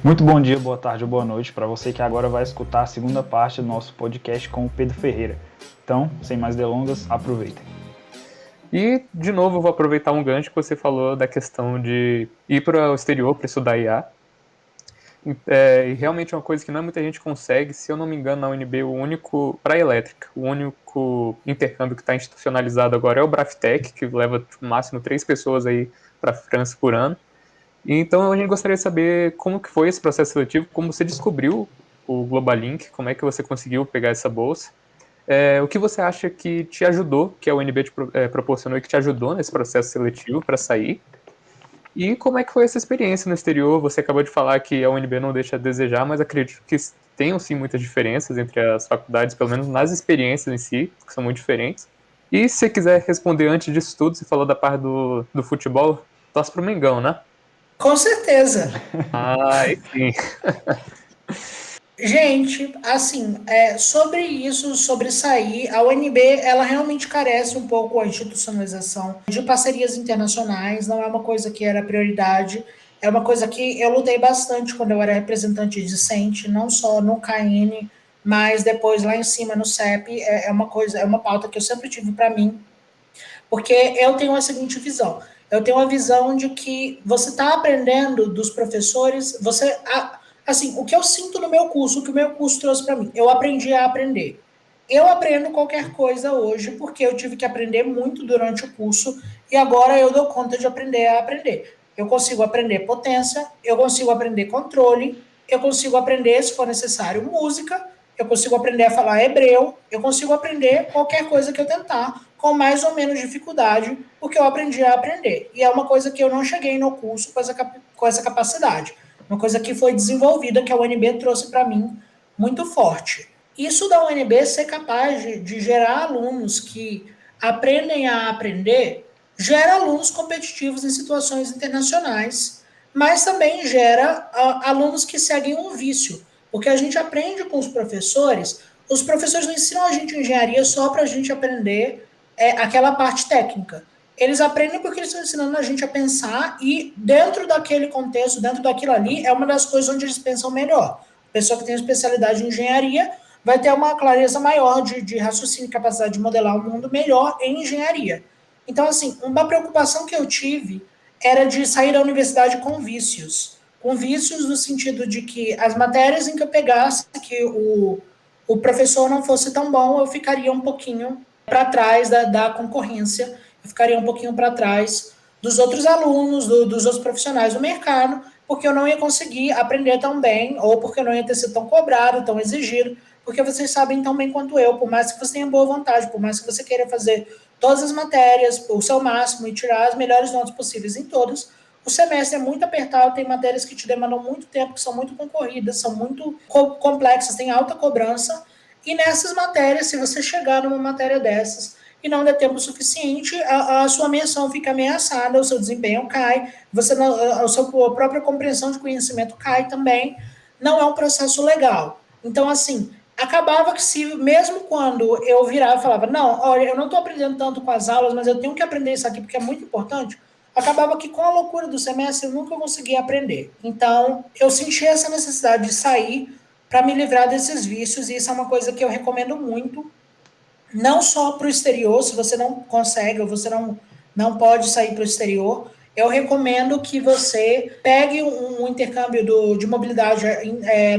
Muito bom dia, boa tarde ou boa noite para você que agora vai escutar a segunda parte do nosso podcast com o Pedro Ferreira. Então, sem mais delongas, aproveitem. E, de novo, eu vou aproveitar um gancho que você falou da questão de ir para o exterior para estudar IA. E realmente é uma coisa que não muita gente consegue. Se eu não me engano, na UNB, o único, para elétrica, o único intercâmbio que está institucionalizado agora é o Braftec, que leva no máximo 3 pessoas aí para a França por ano. E, então, a gente gostaria de saber como que foi esse processo seletivo, como você descobriu o Globalink, como é que você conseguiu pegar essa bolsa. O que você acha que te ajudou, que a UNB te proporcionou e que te ajudou nesse processo seletivo para sair? E como é que foi essa experiência no exterior? Você acabou de falar que a UNB não deixa a desejar, mas acredito que tenham sim muitas diferenças entre as faculdades, pelo menos nas experiências em si, que são muito diferentes. E se você quiser responder antes disso tudo, você falou da parte do futebol, torce pro Mengão, né? Com certeza. Ah, sim. Gente, assim, sobre isso, sobre sair, a UNB, ela realmente carece um pouco a institucionalização de parcerias internacionais, não é uma coisa que era prioridade, é uma coisa que eu lutei bastante quando eu era representante discente, não só no KN, mas depois lá em cima no CEP, é uma coisa, é uma pauta que eu sempre tive para mim, porque eu tenho a seguinte visão, eu tenho a visão de que você está aprendendo dos professores, assim, o que eu sinto no meu curso, o que o meu curso trouxe para mim, eu aprendi a aprender. Eu aprendo qualquer coisa hoje porque eu tive que aprender muito durante o curso e agora eu dou conta de aprender a aprender. Eu consigo aprender potência, eu consigo aprender controle, eu consigo aprender, se for necessário, música, eu consigo aprender a falar hebreu, eu consigo aprender qualquer coisa que eu tentar, com mais ou menos dificuldade, porque eu aprendi a aprender. E é uma coisa que eu não cheguei no curso com essa capacidade. Uma coisa que foi desenvolvida, que a UNB trouxe para mim muito forte. Isso da UNB ser capaz de gerar alunos que aprendem a aprender, gera alunos competitivos em situações internacionais, mas também gera alunos que seguem um vício. Porque a gente aprende com os professores não ensinam a gente engenharia só para a gente aprender aquela parte técnica. Eles aprendem porque eles estão ensinando a gente a pensar e dentro daquele contexto, dentro daquilo ali, é uma das coisas onde eles pensam melhor. A pessoa que tem especialidade em engenharia vai ter uma clareza maior de raciocínio e capacidade de modelar o mundo melhor em engenharia. Então, assim, uma preocupação que eu tive era de sair da universidade com vícios. Com vícios no sentido de que as matérias em que eu pegasse, que o professor não fosse tão bom, eu ficaria um pouquinho para trás da concorrência, eu ficaria um pouquinho para trás dos outros alunos, dos outros profissionais do mercado, porque eu não ia conseguir aprender tão bem, ou porque eu não ia ter sido tão cobrado, tão exigido, porque vocês sabem tão bem quanto eu, por mais que você tenha boa vontade, por mais que você queira fazer todas as matérias, o seu máximo e tirar as melhores notas possíveis em todas, o semestre é muito apertado, tem matérias que te demandam muito tempo, que são muito concorridas, são muito complexas, tem alta cobrança, e nessas matérias, se você chegar numa matéria dessas e não der tempo suficiente, a sua menção fica ameaçada, o seu desempenho cai, a sua própria compreensão de conhecimento cai também, não é um processo legal. Então, assim, acabava que se, mesmo quando eu virava e falava, não, olha, eu não estou aprendendo tanto com as aulas, mas eu tenho que aprender isso aqui porque é muito importante, acabava que com a loucura do semestre eu nunca conseguia aprender. Então, eu senti essa necessidade de sair para me livrar desses vícios, e isso é uma coisa que eu recomendo muito, não só para o exterior, se você não consegue ou você não pode sair para o exterior, eu recomendo que você pegue um intercâmbio de mobilidade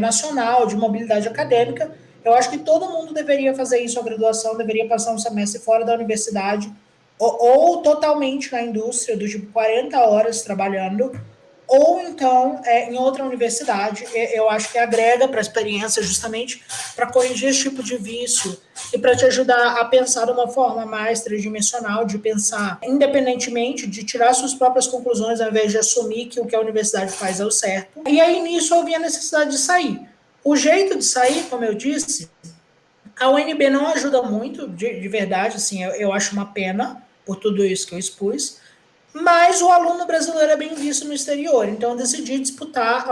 nacional, de mobilidade acadêmica. Eu acho que todo mundo deveria fazer isso, a graduação, deveria passar um semestre fora da universidade, ou totalmente na indústria, do tipo 40 horas trabalhando, ou então em outra universidade. Eu acho que agrega para a experiência justamente para corrigir esse tipo de vício e para te ajudar a pensar de uma forma mais tridimensional, de pensar independentemente, de tirar suas próprias conclusões ao invés de assumir que o que a universidade faz é o certo. E aí nisso eu vi a necessidade de sair. O jeito de sair, como eu disse, a UNB não ajuda muito, de verdade, assim, eu acho uma pena por tudo isso que eu expus, mas o aluno brasileiro é bem visto no exterior, então eu decidi disputar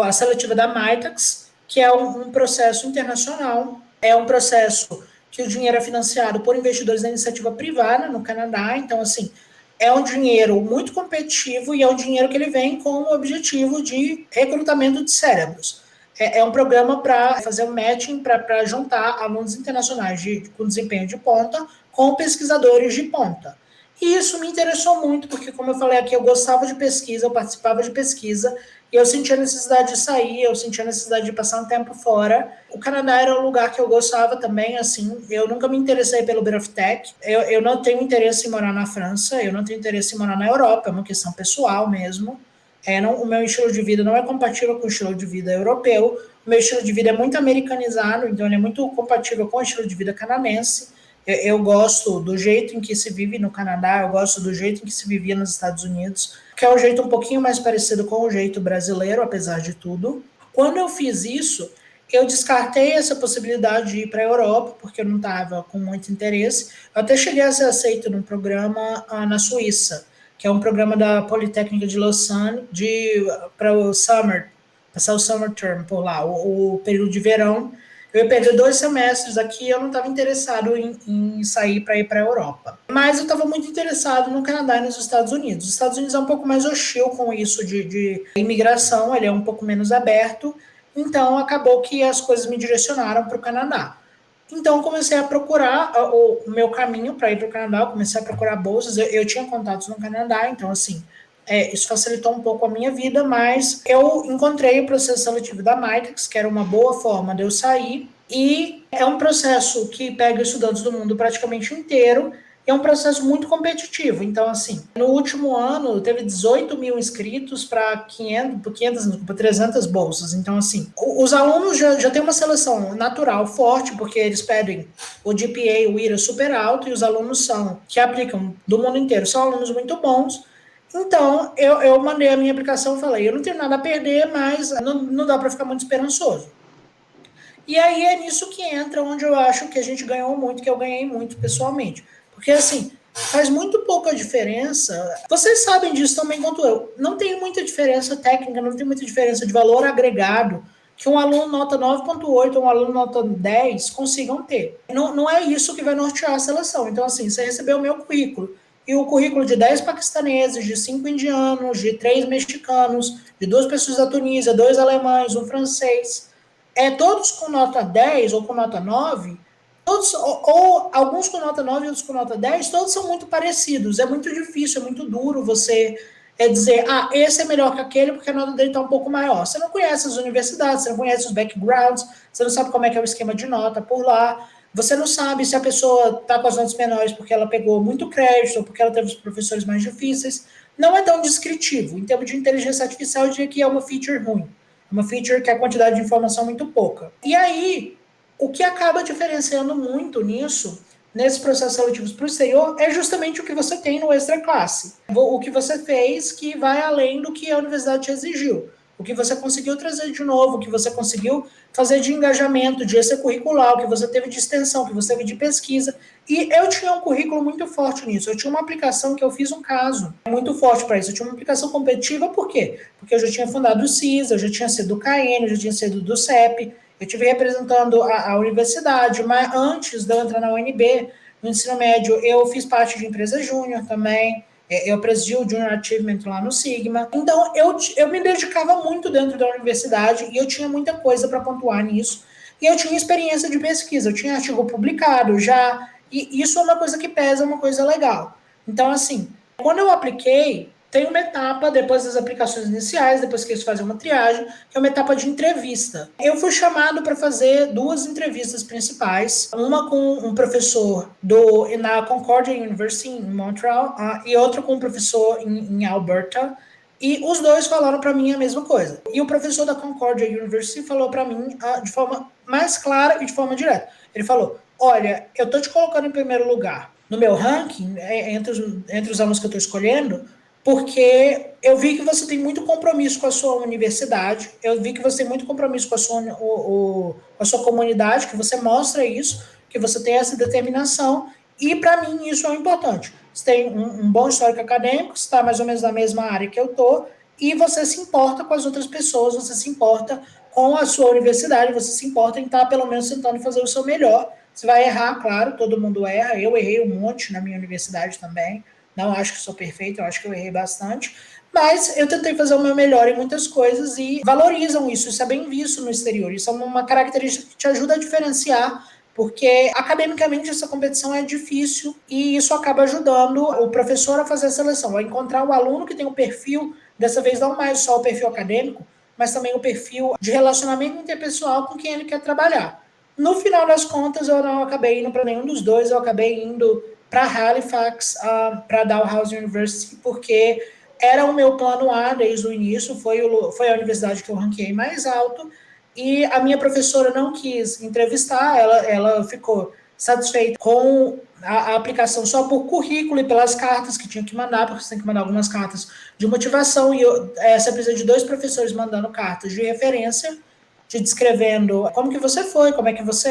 a seletiva da MITAX, que é um processo internacional, é um processo que o dinheiro é financiado por investidores da iniciativa privada no Canadá, então assim, é um dinheiro muito competitivo e é um dinheiro que ele vem com o objetivo de recrutamento de cérebros. É um programa para fazer um matching, para juntar alunos internacionais com desempenho de ponta com pesquisadores de ponta. E isso me interessou muito, porque, como eu falei aqui, eu gostava de pesquisa, eu participava de pesquisa, e eu sentia a necessidade de sair, eu sentia a necessidade de passar um tempo fora. O Canadá era um lugar que eu gostava também, assim, eu nunca me interessei pelo Bit of Tech, eu não tenho interesse em morar na França, eu não tenho interesse em morar na Europa, é uma questão pessoal mesmo. O meu estilo de vida não é compatível com o estilo de vida europeu, o meu estilo de vida é muito americanizado, então ele é muito compatível com o estilo de vida canadense. Eu gosto do jeito em que se vive no Canadá, eu gosto do jeito em que se vivia nos Estados Unidos, que é um jeito um pouquinho mais parecido com o jeito brasileiro, apesar de tudo. Quando eu fiz isso, eu descartei essa possibilidade de ir para a Europa, porque eu não estava com muito interesse. Eu até cheguei a ser aceito num programa na Suíça, que é um programa da Politécnica de Lausanne, para o summer, passar o summer term por lá, o período de verão. Eu ia perder 2 semestres aqui e eu não estava interessado em sair para ir para a Europa. Mas eu estava muito interessado no Canadá e nos Estados Unidos. Os Estados Unidos é um pouco mais hostil com isso de imigração, ele é um pouco menos aberto, então acabou que as coisas me direcionaram para o Canadá. Então comecei a procurar o meu caminho para ir para o Canadá, eu comecei a procurar bolsas, eu tinha contatos no Canadá, então assim, isso facilitou um pouco a minha vida, mas eu encontrei o processo seletivo da Mitex, que era uma boa forma de eu sair, e é um processo que pega estudantes do mundo praticamente inteiro, e é um processo muito competitivo. Então, assim, no último ano, teve 18 mil inscritos para 300 bolsas. Então, assim, os alunos já têm uma seleção natural forte, porque eles pedem o GPA, o IRA super alto, e os alunos que aplicam do mundo inteiro, são alunos muito bons. Então, eu mandei a minha aplicação e falei, eu não tenho nada a perder, mas não dá para ficar muito esperançoso. E aí é nisso que entra onde eu acho que a gente ganhou muito, que eu ganhei muito pessoalmente. Porque, assim, faz muito pouca diferença. Vocês sabem disso também quanto eu. Não tem muita diferença técnica, não tem muita diferença de valor agregado que um aluno nota 9,8 ou um aluno nota 10 consigam ter. Não é isso que vai nortear a seleção. Então, assim, você recebeu o meu currículo e o currículo de 10 paquistaneses, de 5 indianos, de 3 mexicanos, de 2 pessoas da Tunísia, 2 alemães, um francês, todos com nota 10 ou com nota 9, todos, ou alguns com nota 9 e outros com nota 10, todos são muito parecidos. É muito difícil, é muito duro você dizer, esse é melhor que aquele porque a nota dele está um pouco maior. Você não conhece as universidades, você não conhece os backgrounds, você não sabe como é que é o esquema de nota por lá, você não sabe se a pessoa está com as notas menores porque ela pegou muito crédito ou porque ela teve os professores mais difíceis. Não é tão descritivo. Em termos de inteligência artificial, eu diria que é uma feature ruim. Uma feature que a quantidade de informação é muito pouca. E aí, o que acaba diferenciando muito nisso, nesses processos seletivos para o exterior, é justamente o que você tem no extra classe. O que você fez que vai além do que a universidade te exigiu. O que você conseguiu trazer de novo, o que você conseguiu fazer de engajamento, de extracurricular, o que você teve de extensão, o que você teve de pesquisa. E eu tinha um currículo muito forte nisso. Eu tinha uma aplicação que eu fiz um caso muito forte para isso. Eu tinha uma aplicação competitiva, por quê? Porque eu já tinha fundado o CISA, eu já tinha sido do KN, eu já tinha sido do CEP, eu estive representando a universidade, mas antes de eu entrar na UNB, no ensino médio, eu fiz parte de empresa júnior também, eu presidi o Junior Achievement lá no Sigma. Então, eu me dedicava muito dentro da universidade e eu tinha muita coisa para pontuar nisso. E eu tinha experiência de pesquisa, eu tinha artigo publicado já, e isso é uma coisa que pesa, uma coisa legal. Então, assim, quando eu apliquei, tem uma etapa, depois das aplicações iniciais, depois que eles fazem uma triagem, que é uma etapa de entrevista. Eu fui chamado para fazer 2 entrevistas principais, uma com um professor na Concordia University, em Montreal, e outra com um professor em Alberta, e os dois falaram para mim a mesma coisa. E o professor da Concordia University falou para mim de forma mais clara e de forma direta. Ele falou, olha, eu estou te colocando em primeiro lugar no meu ranking, entre os alunos que eu estou escolhendo, porque eu vi que você tem muito compromisso com a sua universidade, eu vi que você tem muito compromisso com a sua comunidade, que você mostra isso, que você tem essa determinação, e para mim isso é importante. Você tem um bom histórico acadêmico, você está mais ou menos na mesma área que eu estou, e você se importa com as outras pessoas, você se importa com a sua universidade, você se importa em estar pelo menos tentando fazer o seu melhor. Você vai errar, claro, todo mundo erra, eu errei um monte na minha universidade também, Não acho que sou perfeito, eu acho que eu errei bastante, mas eu tentei fazer o meu melhor em muitas coisas e valorizam isso, isso é bem visto no exterior, isso é uma característica que te ajuda a diferenciar, porque academicamente essa competição é difícil e isso acaba ajudando o professor a fazer a seleção, a encontrar o aluno que tem um perfil, dessa vez não mais só o perfil acadêmico, mas também o perfil de relacionamento interpessoal com quem ele quer trabalhar. No final das contas, eu não acabei indo para nenhum dos dois, eu acabei indo para Halifax, para Dalhousie University, porque era o meu plano A desde o início, foi a universidade que eu ranqueei mais alto, e a minha professora não quis entrevistar, ela ficou satisfeita com a aplicação só por currículo e pelas cartas que tinha que mandar, porque você tem que mandar algumas cartas de motivação, e você precisa de 2 professores mandando cartas de referência, te descrevendo como que você foi, como é que você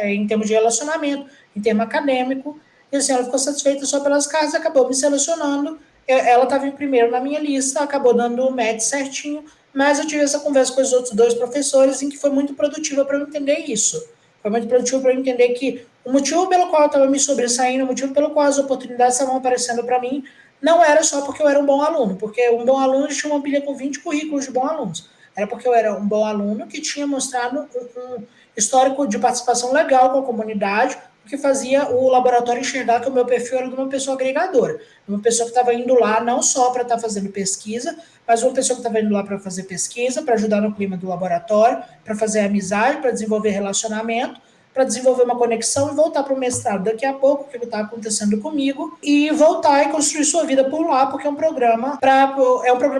em termos de relacionamento, em termo acadêmico, e assim, ela ficou satisfeita só pelas cartas, acabou me selecionando, ela estava em primeiro na minha lista, acabou dando o match certinho, mas eu tive essa conversa com os outros 2 professores, em que foi muito produtiva para eu entender isso. Foi muito produtivo para eu entender que o motivo pelo qual eu estava me sobressaindo, o motivo pelo qual as oportunidades estavam aparecendo para mim, não era só porque eu era um bom aluno, porque um bom aluno tinha uma pilha com 20 currículos de bons alunos. Era porque eu era um bom aluno que tinha mostrado um histórico de participação legal com a comunidade, o que fazia o laboratório enxergar que o meu perfil era de uma pessoa agregadora, uma pessoa que estava indo lá não só para estar fazendo pesquisa, mas uma pessoa que estava indo lá para fazer pesquisa, para ajudar no clima do laboratório, para fazer amizade, para desenvolver relacionamento, para desenvolver uma conexão e voltar para o mestrado daqui a pouco, que está acontecendo comigo, e voltar e construir sua vida por lá, porque é um programa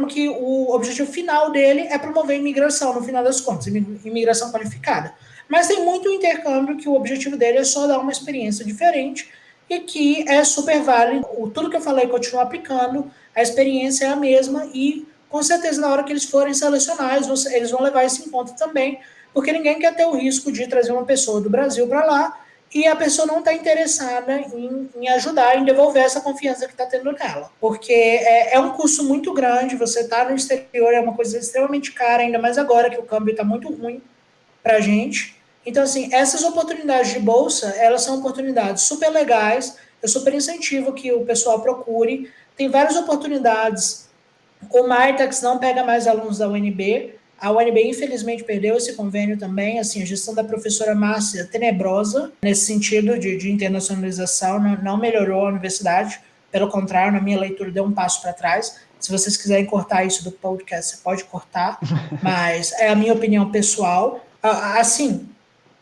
que o objetivo final dele é promover imigração, no final das contas, imigração qualificada. Mas tem muito intercâmbio que o objetivo dele é só dar uma experiência diferente e que é super válido. Tudo que eu falei continua aplicando, a experiência é a mesma e com certeza na hora que eles forem selecionar, eles vão levar isso em conta também, porque ninguém quer ter o risco de trazer uma pessoa do Brasil para lá e a pessoa não está interessada em ajudar, em devolver essa confiança que está tendo nela. Porque é um custo muito grande, você está no exterior, é uma coisa extremamente cara, ainda mais agora que o câmbio está muito ruim para a gente. Então, assim, essas oportunidades de bolsa, elas são oportunidades super legais, eu super incentivo que o pessoal procure, tem várias oportunidades. O Martax não pega mais alunos da UNB, a UNB infelizmente perdeu esse convênio também, assim, a gestão da professora Márcia é tenebrosa, nesse sentido de internacionalização, não melhorou a universidade, pelo contrário, na minha leitura deu um passo para trás. Se vocês quiserem cortar isso do podcast, você pode cortar, mas é a minha opinião pessoal. Assim,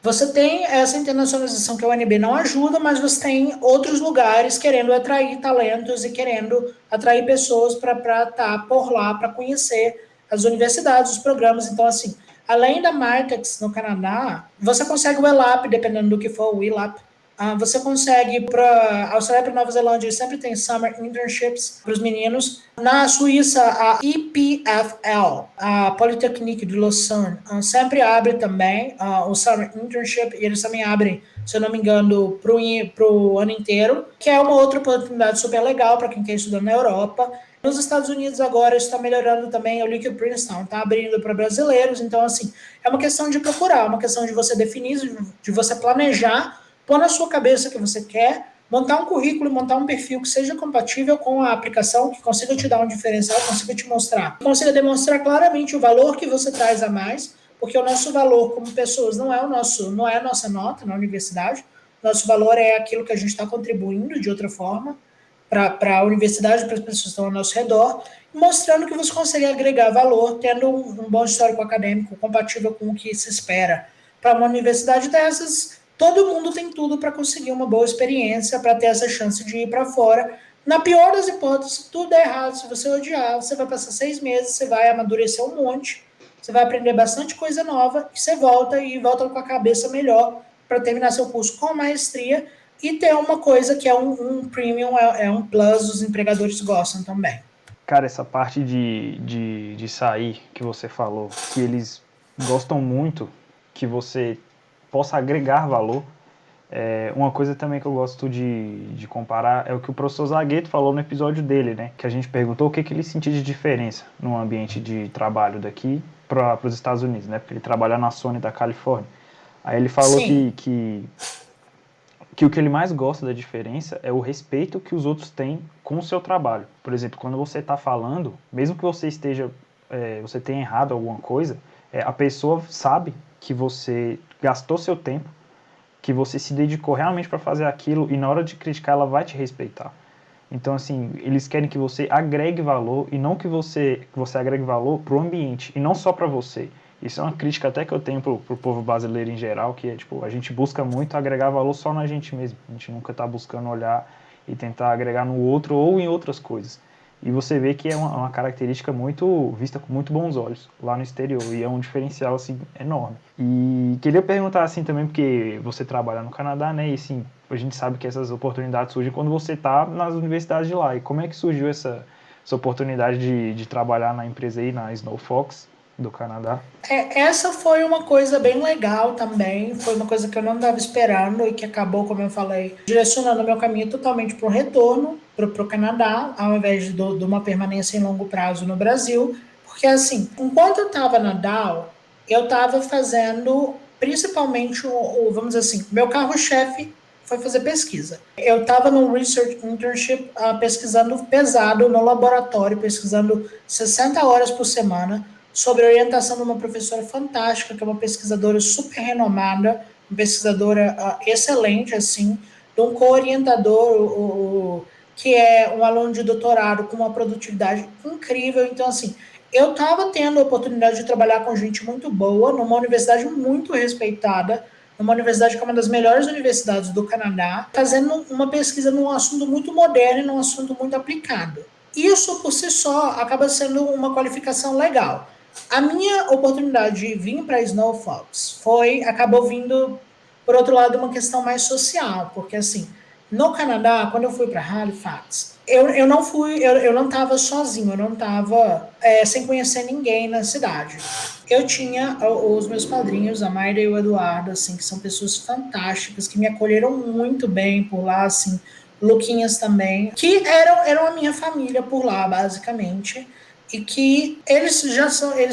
você tem essa internacionalização que a UNB não ajuda, mas você tem outros lugares querendo atrair talentos e querendo atrair pessoas para estar por lá, para conhecer as universidades, os programas. Então, assim, além da Martex no Canadá, você consegue o ELAP, dependendo do que for o ELAP. Você consegue para Austrália e para Nova Zelândia, sempre tem Summer Internships para os meninos. Na Suíça, a EPFL, a Polytechnique de Lausanne, sempre abre também o Summer Internship, e eles também abrem, se eu não me engano, para o ano inteiro, que é uma outra oportunidade super legal para quem quer estudar na Europa. Nos Estados Unidos agora está melhorando também, o Lick Princeton está abrindo para brasileiros, então assim, é uma questão de procurar, uma questão de você definir, de você planejar, pôr na sua cabeça que você quer, montar um currículo e montar um perfil que seja compatível com a aplicação, que consiga te dar um diferencial, consiga te mostrar, consiga demonstrar claramente o valor que você traz a mais, porque o nosso valor como pessoas não é a nossa nota na universidade, nosso valor é aquilo que a gente está contribuindo de outra forma para a universidade, para as pessoas que estão ao nosso redor, mostrando que você consegue agregar valor, tendo um bom histórico acadêmico compatível com o que se espera. Para uma universidade dessas, todo mundo tem tudo para conseguir uma boa experiência, para ter essa chance de ir para fora. Na pior das hipóteses, se tudo der errado, se você odiar, você vai passar 6 meses, você vai amadurecer um monte, você vai aprender bastante coisa nova, e você volta com a cabeça melhor para terminar seu curso com maestria e ter uma coisa que é um premium, é um plus, os empregadores gostam também. Cara, essa parte de sair que você falou, que eles gostam muito que você possa agregar valor. Uma coisa também que eu gosto de comparar é o que o professor Zagueto falou no episódio dele, né? Que a gente perguntou o que ele sentia de diferença no ambiente de trabalho daqui para os Estados Unidos, né? Porque ele trabalha na Sony da Califórnia. Aí ele falou que que o que ele mais gosta da diferença é o respeito que os outros têm com o seu trabalho. Por exemplo, quando você está falando, mesmo que você você tenha errado alguma coisa, a pessoa sabe que você gastou seu tempo, que você se dedicou realmente para fazer aquilo e na hora de criticar ela vai te respeitar. Então, assim, eles querem que você agregue valor e não que você agregue valor para o ambiente e não só para você. Isso é uma crítica até que eu tenho pro povo brasileiro em geral, que é, tipo, a gente busca muito agregar valor só na gente mesmo. A gente nunca está buscando olhar e tentar agregar no outro ou em outras coisas. E você vê que é uma característica muito vista com muito bons olhos lá no exterior e é um diferencial assim enorme. E queria perguntar assim também porque você trabalha no Canadá, né? E assim, a gente sabe que essas oportunidades surgem quando você está nas universidades de lá. E como é que surgiu essa oportunidade de trabalhar na empresa aí, na Snow Fox do Canadá? Essa foi uma coisa bem legal também, foi uma coisa que eu não estava esperando e que acabou, como eu falei, direcionando o meu caminho totalmente para o retorno para o Canadá, ao invés de uma permanência em longo prazo no Brasil, porque assim, enquanto eu estava na Dow, eu estava fazendo principalmente, vamos dizer assim, meu carro-chefe foi fazer pesquisa. Eu estava num research internship pesquisando pesado no laboratório, pesquisando 60 horas por semana, sobre a orientação de uma professora fantástica, que é uma pesquisadora super renomada, uma pesquisadora excelente, assim, de um co-orientador, que é um aluno de doutorado com uma produtividade incrível. Então, assim, eu estava tendo a oportunidade de trabalhar com gente muito boa, numa universidade muito respeitada, numa universidade que é uma das melhores universidades do Canadá, fazendo uma pesquisa num assunto muito moderno e num assunto muito aplicado. Isso, por si só, acaba sendo uma qualificação legal. A minha oportunidade de vir para Snow Fox acabou vindo, por outro lado, uma questão mais social, porque assim, no Canadá, quando eu fui para Halifax, eu não fui, eu não estava sozinho, eu não estava sem conhecer ninguém na cidade. Eu tinha os meus padrinhos, a Mayra e o Eduardo, assim, que são pessoas fantásticas, que me acolheram muito bem por lá, assim, Luquinhas também, que eram a minha família por lá, basicamente, e que eles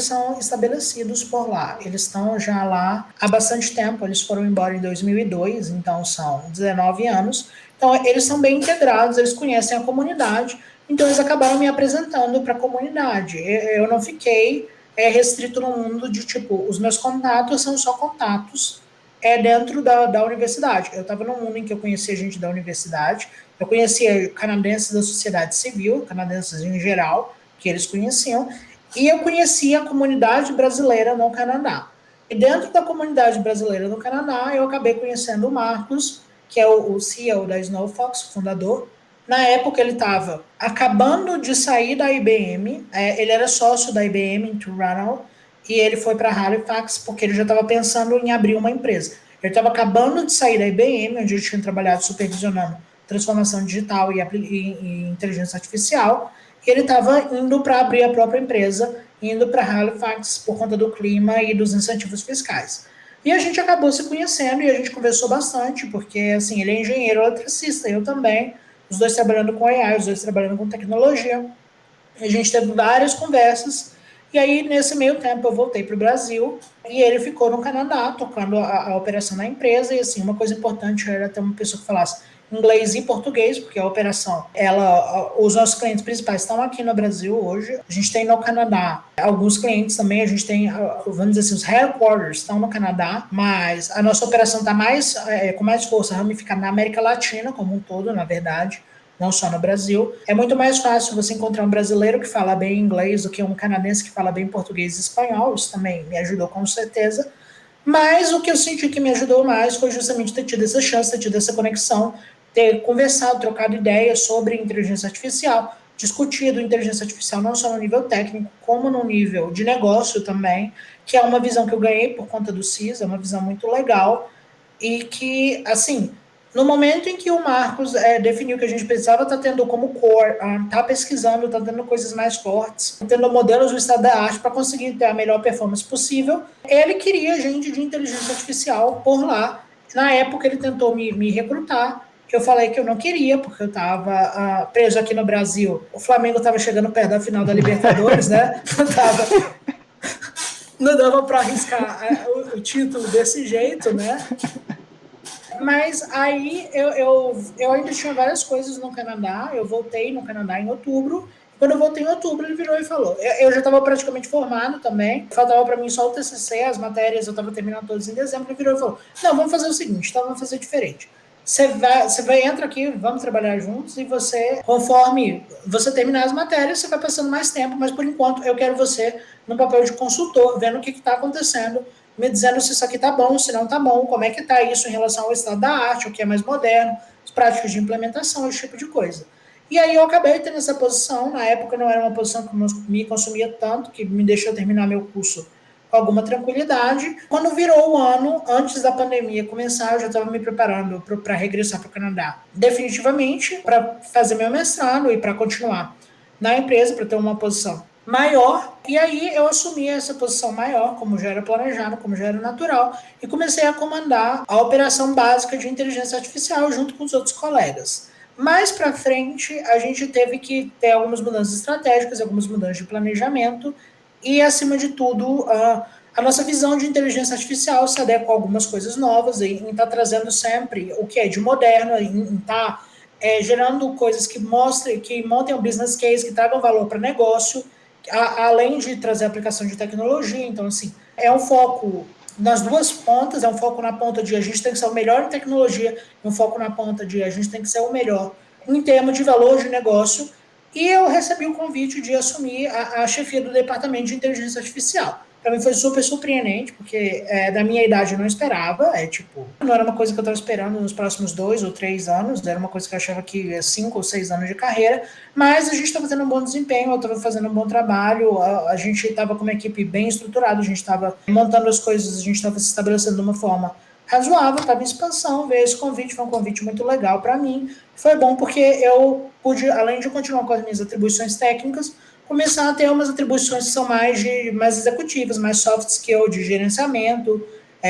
são estabelecidos por lá. Eles estão já lá há bastante tempo. Eles foram embora em 2002, então são 19 anos. Então eles são bem integrados, eles conhecem a comunidade. Então eles acabaram me apresentando para a comunidade. Eu não fiquei restrito no mundo de tipo, os meus contatos são só contatos dentro da universidade. Eu estava num mundo em que eu conhecia gente da universidade, eu conhecia canadenses da sociedade civil, canadenses em geral, que eles conheciam, e eu conhecia a comunidade brasileira no Canadá. E dentro da comunidade brasileira no Canadá, eu acabei conhecendo o Marcos, que é o CEO da Snow Fox, fundador. Na época, ele estava acabando de sair da IBM, ele era sócio da IBM em Toronto, e ele foi para Halifax porque ele já estava pensando em abrir uma empresa. Ele estava acabando de sair da IBM, onde ele tinha trabalhado supervisionando transformação digital e inteligência artificial, e ele estava indo para abrir a própria empresa, indo para Halifax por conta do clima e dos incentivos fiscais. E a gente acabou se conhecendo e a gente conversou bastante, porque assim, ele é engenheiro eletricista, eu também, os dois trabalhando com AI, os dois trabalhando com tecnologia. A gente teve várias conversas, e aí nesse meio tempo eu voltei para o Brasil, e ele ficou no Canadá, tocando a operação da empresa, e assim, uma coisa importante era ter uma pessoa que falasse inglês e português, porque a operação, os nossos clientes principais estão aqui no Brasil hoje. A gente tem no Canadá alguns clientes também, a gente tem, vamos dizer assim, os headquarters estão no Canadá, mas a nossa operação está com mais força ramificada na América Latina como um todo, na verdade, não só no Brasil. É muito mais fácil você encontrar um brasileiro que fala bem inglês do que um canadense que fala bem português e espanhol. Isso também me ajudou com certeza. Mas o que eu senti que me ajudou mais foi justamente ter tido essa chance, ter tido essa conexão, ter conversado, trocado ideias sobre inteligência artificial, discutido inteligência artificial não só no nível técnico, como no nível de negócio também, que é uma visão que eu ganhei por conta do CIS, é uma visão muito legal, e que, assim, no momento em que o Marcos definiu que a gente precisava estar tendo como core, estar pesquisando, estar tendo coisas mais fortes, tendo modelos do estado da arte para conseguir ter a melhor performance possível, ele queria gente de inteligência artificial por lá. Na época ele tentou me recrutar, eu falei que eu não queria, porque eu estava preso aqui no Brasil. O Flamengo estava chegando perto da final da Libertadores, né? Não dava para arriscar o título desse jeito, né? Mas aí eu ainda tinha várias coisas no Canadá, eu voltei no Canadá em outubro. Quando eu voltei em outubro, ele virou e falou. Eu já estava praticamente formado também, faltava para mim só o TCC, as matérias eu estava terminando todas em dezembro. Ele virou e falou: Não, vamos fazer o seguinte, então vamos fazer diferente. Você vai, entra aqui, vamos trabalhar juntos e você, conforme você terminar as matérias, você vai passando mais tempo, mas por enquanto eu quero você no papel de consultor, vendo o que está acontecendo, me dizendo se isso aqui está bom, se não está bom, como é que está isso em relação ao estado da arte, o que é mais moderno, as práticas de implementação, esse tipo de coisa. E aí eu acabei tendo essa posição, na época não era uma posição que me consumia tanto, que me deixou terminar meu curso com alguma tranquilidade. Quando virou o ano, antes da pandemia começar, eu já estava me preparando para regressar para o Canadá, definitivamente, para fazer meu mestrado e para continuar na empresa, para ter uma posição maior. E aí eu assumi essa posição maior, como já era planejado, como já era natural, e comecei a comandar a operação básica de inteligência artificial junto com os outros colegas. Mais para frente, a gente teve que ter algumas mudanças estratégicas, algumas mudanças de planejamento e, acima de tudo, a nossa visão de inteligência artificial se adequa a algumas coisas novas, em estar trazendo sempre o que é de moderno, em estar gerando coisas que mostrem, que montem um business case, que tragam valor para o negócio, além de trazer aplicação de tecnologia. Então, assim, é um foco nas duas pontas, é um foco na ponta de a gente tem que ser o melhor em tecnologia, e um foco na ponta de a gente tem que ser o melhor em termos de valor de negócio. E eu recebi o convite de assumir a chefia do departamento de inteligência artificial. Para mim foi super surpreendente, porque da minha idade eu não esperava, tipo, não era uma coisa que eu estava esperando nos próximos 2 ou 3 anos, era uma coisa que eu achava que ia 5 ou 6 anos de carreira, mas a gente estava tendo um bom desempenho, eu estava fazendo um bom trabalho, a gente estava com uma equipe bem estruturada, a gente estava montando as coisas, a gente estava se estabelecendo de uma forma razoável, estava em expansão, veio esse convite, foi um convite muito legal para mim, foi bom porque eu pude, além de continuar com as minhas atribuições técnicas, começar a ter umas atribuições que são mais executivas, mais soft skill, de gerenciamento,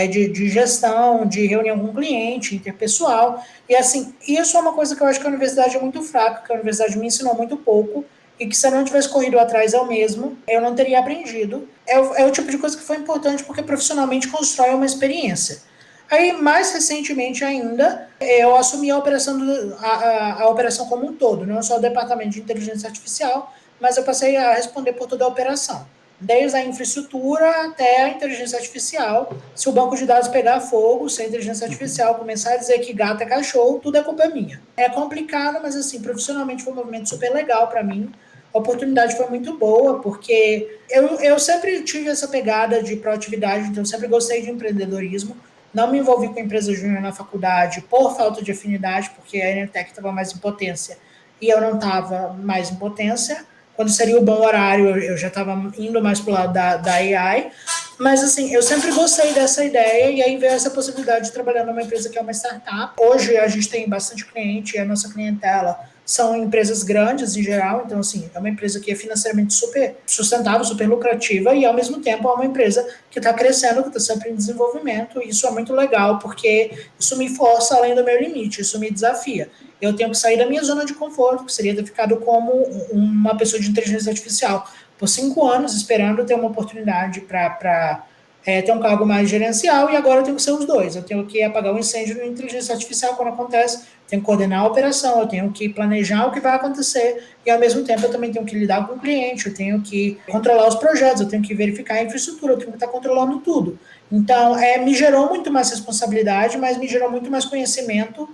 de gestão, de reunião com o cliente, interpessoal. E assim, isso é uma coisa que eu acho que a universidade é muito fraca, que a universidade me ensinou muito pouco, e que se eu não tivesse corrido atrás eu mesmo, eu não teria aprendido. É o tipo de coisa que foi importante porque profissionalmente constrói uma experiência. Aí, mais recentemente ainda, eu assumi a operação, a operação como um todo, não só o departamento de inteligência artificial, mas eu passei a responder por toda a operação, desde a infraestrutura até a inteligência artificial. Se o banco de dados pegar fogo, se a inteligência artificial começar a dizer que gato é cachorro, tudo é culpa minha. É complicado, mas assim, profissionalmente foi um movimento super legal para mim. A oportunidade foi muito boa, porque eu sempre tive essa pegada de proatividade, então eu sempre gostei de empreendedorismo. Não me envolvi com empresa júnior na faculdade por falta de afinidade, porque a Enetec estava mais em potência e eu não estava mais em potência. Quando seria o bom horário, eu já estava indo mais para o lado da AI. Mas, assim, eu sempre gostei dessa ideia e aí veio essa possibilidade de trabalhar numa empresa que é uma startup. Hoje a gente tem bastante cliente e a nossa clientela são empresas grandes em geral, então, assim, é uma empresa que é financeiramente super sustentável, super lucrativa e, ao mesmo tempo, é uma empresa que está crescendo, que está sempre em desenvolvimento e isso é muito legal, porque isso me força além do meu limite, isso me desafia. Eu tenho que sair da minha zona de conforto, que seria ter ficado como uma pessoa de inteligência artificial por 5 anos, esperando ter uma oportunidade para ter um cargo mais gerencial, e agora eu tenho que ser os dois. Eu tenho que apagar o incêndio na inteligência artificial quando acontece, tenho que coordenar a operação, eu tenho que planejar o que vai acontecer, e ao mesmo tempo eu também tenho que lidar com o cliente, eu tenho que controlar os projetos, eu tenho que verificar a infraestrutura, eu tenho que estar controlando tudo. Então, me gerou muito mais responsabilidade, mas me gerou muito mais conhecimento,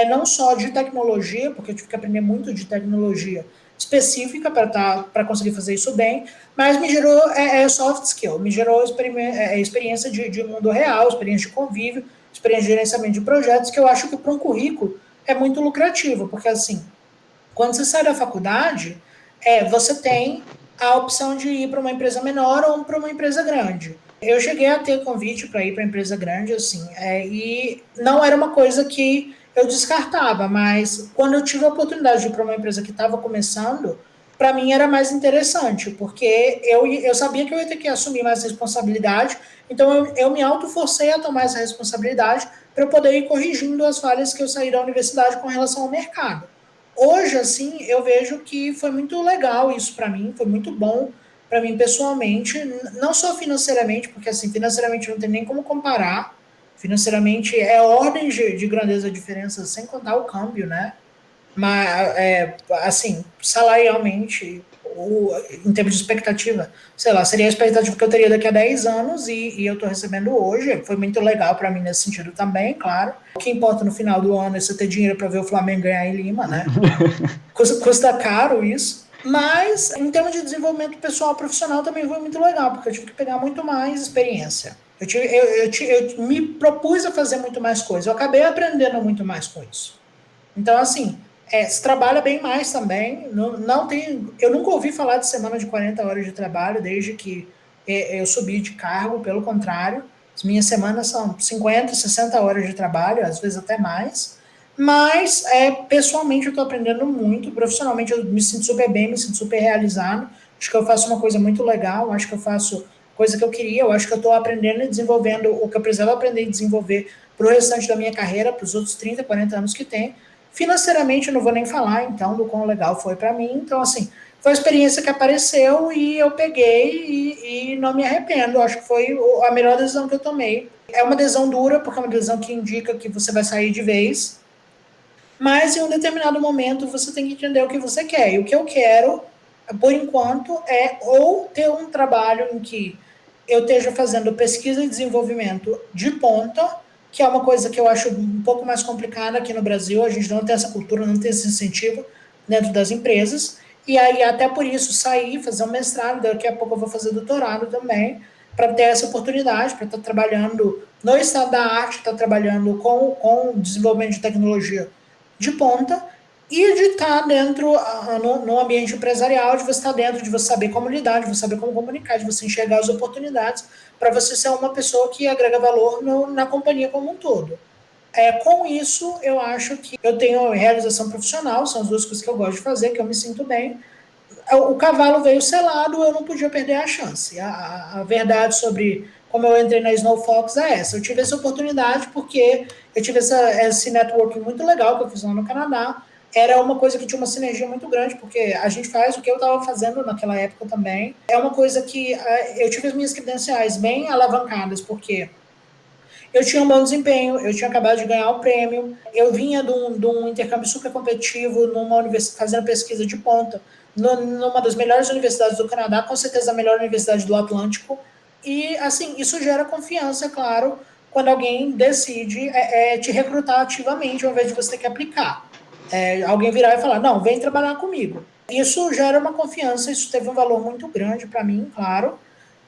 não só de tecnologia, porque eu tive que aprender muito de tecnologia específica para conseguir fazer isso bem, mas me gerou soft skill, me gerou experiência de mundo real, experiência de convívio, experiência de gerenciamento de projetos, que eu acho que para um currículo é muito lucrativo, porque assim, quando você sai da faculdade, você tem a opção de ir para uma empresa menor ou para uma empresa grande. Eu cheguei a ter convite para ir para empresa grande, assim, e não era uma coisa que eu descartava, mas quando eu tive a oportunidade de ir para uma empresa que estava começando, para mim era mais interessante, porque eu sabia que eu ia ter que assumir mais responsabilidade, então eu me autoforcei a tomar essa responsabilidade para eu poder ir corrigindo as falhas que eu saí da universidade com relação ao mercado. Hoje, assim, eu vejo que foi muito legal isso para mim, foi muito bom para mim pessoalmente, não só financeiramente, porque assim, financeiramente não tem nem como comparar, Financeiramente é ordem de grandeza a diferença, sem contar o câmbio, né? Mas, assim, salarialmente, em termos de expectativa, sei lá, seria a expectativa que eu teria daqui a 10 anos e eu estou recebendo hoje. Foi muito legal para mim nesse sentido também, claro. O que importa no final do ano é você ter dinheiro para ver o Flamengo ganhar em Lima, né? Custa caro isso. Mas, em termos de desenvolvimento pessoal profissional, também foi muito legal, porque eu tive que pegar muito mais experiência. Eu me propus a fazer muito mais coisas. Eu acabei aprendendo muito mais com isso. Então, assim, se trabalha bem mais também. Não tem, eu nunca ouvi falar de semana de 40 horas de trabalho desde que eu subi de cargo, pelo contrário. As minhas semanas são 50, 60 horas de trabalho, às vezes até mais. Mas, pessoalmente, eu estou aprendendo muito. Profissionalmente, eu me sinto super bem, me sinto super realizado. Acho que eu faço uma coisa muito legal, acho que eu faço coisa que eu queria, eu acho que eu estou aprendendo e desenvolvendo o que eu precisava aprender e desenvolver para o restante da minha carreira, para os outros 30, 40 anos que tem. Financeiramente, eu não vou nem falar, então, do quão legal foi para mim. Então, assim, foi a experiência que apareceu e eu peguei e não me arrependo. Acho que foi a melhor decisão que eu tomei. É uma decisão dura, porque é uma decisão que indica que você vai sair de vez, mas em um determinado momento você tem que entender o que você quer. E o que eu quero, por enquanto, é ou ter um trabalho em que eu esteja fazendo pesquisa e desenvolvimento de ponta, que é uma coisa que eu acho um pouco mais complicada aqui no Brasil. A gente não tem essa cultura, não tem esse incentivo dentro das empresas. E aí, até por isso, sair, fazer um mestrado, daqui a pouco eu vou fazer doutorado também, para ter essa oportunidade, para estar trabalhando no estado da arte, estar trabalhando com desenvolvimento de tecnologia de ponta e de estar dentro, no ambiente empresarial, de você estar dentro, de você saber como lidar, de você saber como comunicar, de você enxergar as oportunidades para você ser uma pessoa que agrega valor na companhia como um todo. Com isso, eu acho que eu tenho realização profissional, são as duas coisas que eu gosto de fazer, que eu me sinto bem. O cavalo veio selado, eu não podia perder a chance. A verdade sobre como eu entrei na Snow Fox é essa. Eu tive essa oportunidade porque eu tive esse networking muito legal que eu fiz lá no Canadá. Era uma coisa que tinha uma sinergia muito grande, porque a gente faz o que eu estava fazendo naquela época também. É uma coisa que eu tive as minhas credenciais bem alavancadas, porque eu tinha um bom desempenho, eu tinha acabado de ganhar o prêmio, eu vinha de um intercâmbio super competitivo, fazendo pesquisa de ponta, numa das melhores universidades do Canadá, com certeza a melhor universidade do Atlântico. E, assim, isso gera confiança, claro, quando alguém decide te recrutar ativamente, ao invés de você ter que aplicar. Alguém virar e falar, não, vem trabalhar comigo. Isso gera uma confiança, isso teve um valor muito grande para mim, claro.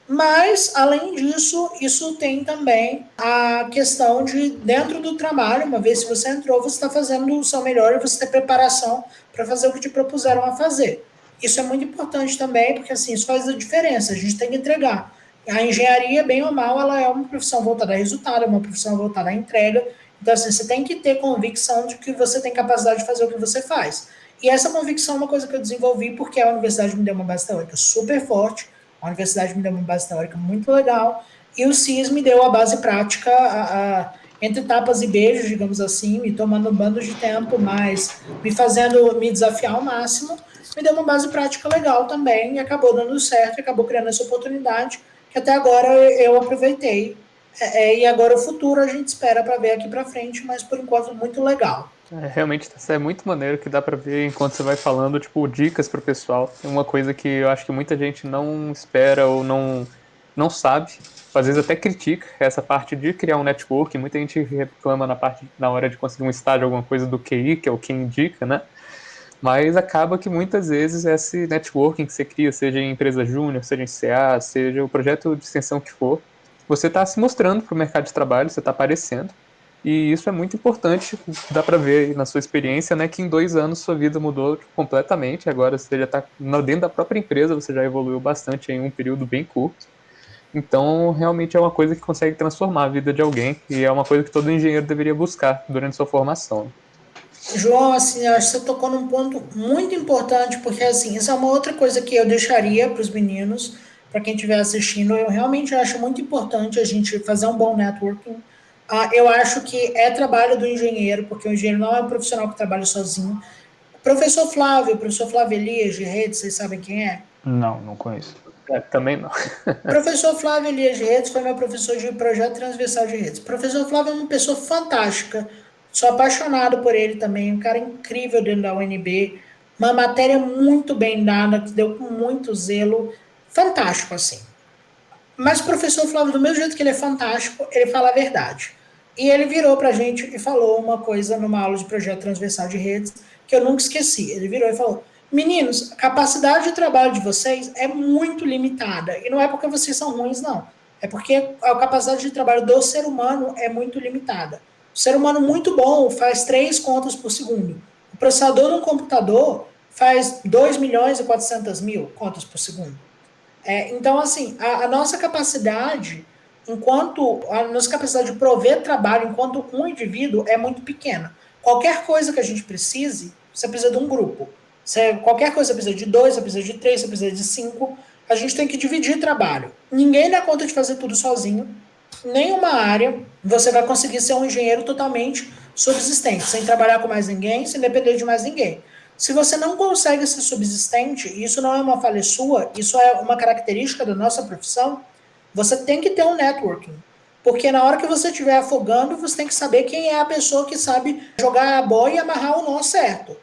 Mas, além disso, isso tem também a questão de, dentro do trabalho, uma vez que você entrou, você está fazendo o seu melhor e você tem preparação para fazer o que te propuseram a fazer. Isso é muito importante também, porque assim, isso faz a diferença, a gente tem que entregar. A engenharia, bem ou mal, ela é uma profissão voltada a resultado, é uma profissão voltada à entrega. Então, assim, você tem que ter convicção de que você tem capacidade de fazer o que você faz. E essa convicção é uma coisa que eu desenvolvi porque a universidade me deu uma base teórica super forte, a universidade me deu uma base teórica muito legal, e o CIS me deu a base prática, entre tapas e beijos, digamos assim, me tomando um bando de tempo, mas me fazendo me desafiar ao máximo, me deu uma base prática legal também, e acabou dando certo, e acabou criando essa oportunidade, que até agora eu aproveitei. E agora o futuro a gente espera para ver aqui para frente, mas por enquanto muito legal. Realmente é muito maneiro que dá pra ver enquanto você vai falando, tipo, dicas pro pessoal. É uma coisa que eu acho que muita gente não espera ou não sabe. Às vezes até critica essa parte de criar um network. Muita gente reclama na hora de conseguir um estágio, alguma coisa do QI, que é o que indica, né? Mas acaba que muitas vezes esse networking que você cria, seja em empresa júnior, seja em CA, seja o projeto de extensão que for, você está se mostrando para o mercado de trabalho, você está aparecendo. E isso é muito importante, dá para ver aí na sua experiência, né, que em 2 anos sua vida mudou completamente. Agora você já está dentro da própria empresa, você já evoluiu bastante em um período bem curto. Então, realmente é uma coisa que consegue transformar a vida de alguém e é uma coisa que todo engenheiro deveria buscar durante sua formação. João, assim, eu acho que você tocou num ponto muito importante, porque assim, isso é uma outra coisa que eu deixaria para os meninos, para quem estiver assistindo. Eu realmente acho muito importante a gente fazer um bom networking. Eu acho que é trabalho do engenheiro, porque o engenheiro não é um profissional que trabalha sozinho. O professor Flávio Elias de Rede, vocês sabem quem é? Não, não conheço. Também não. Professor Flávio Elias de Redes foi meu professor de projeto transversal de redes. Professor Flávio é uma pessoa fantástica, sou apaixonado por ele também, um cara incrível dentro da UNB, uma matéria muito bem dada, que deu com muito zelo, fantástico assim. Mas o professor Flávio, do mesmo jeito que ele é fantástico, ele fala a verdade. E ele virou pra gente e falou uma coisa numa aula de projeto transversal de redes que eu nunca esqueci. Ele virou e falou: meninos, a capacidade de trabalho de vocês é muito limitada. E não é porque vocês são ruins, não. É porque a capacidade de trabalho do ser humano é muito limitada. O ser humano muito bom faz 3 contas por segundo. O processador de um computador faz 2.400.000 contas por segundo. Então, assim, a nossa capacidade, a nossa capacidade de prover trabalho enquanto um indivíduo é muito pequena. Qualquer coisa que a gente precise, você precisa de um grupo. Qualquer coisa você precisa de 2, você precisa de 3, você precisa de 5. A gente tem que dividir trabalho. Ninguém dá conta de fazer tudo sozinho. Nenhuma área você vai conseguir ser um engenheiro totalmente subsistente, sem trabalhar com mais ninguém, sem depender de mais ninguém. Se você não consegue ser subsistente, isso não é uma falha sua, isso é uma característica da nossa profissão, você tem que ter um networking. Porque na hora que você estiver afogando, você tem que saber quem é a pessoa que sabe jogar a boia e amarrar o nó certo.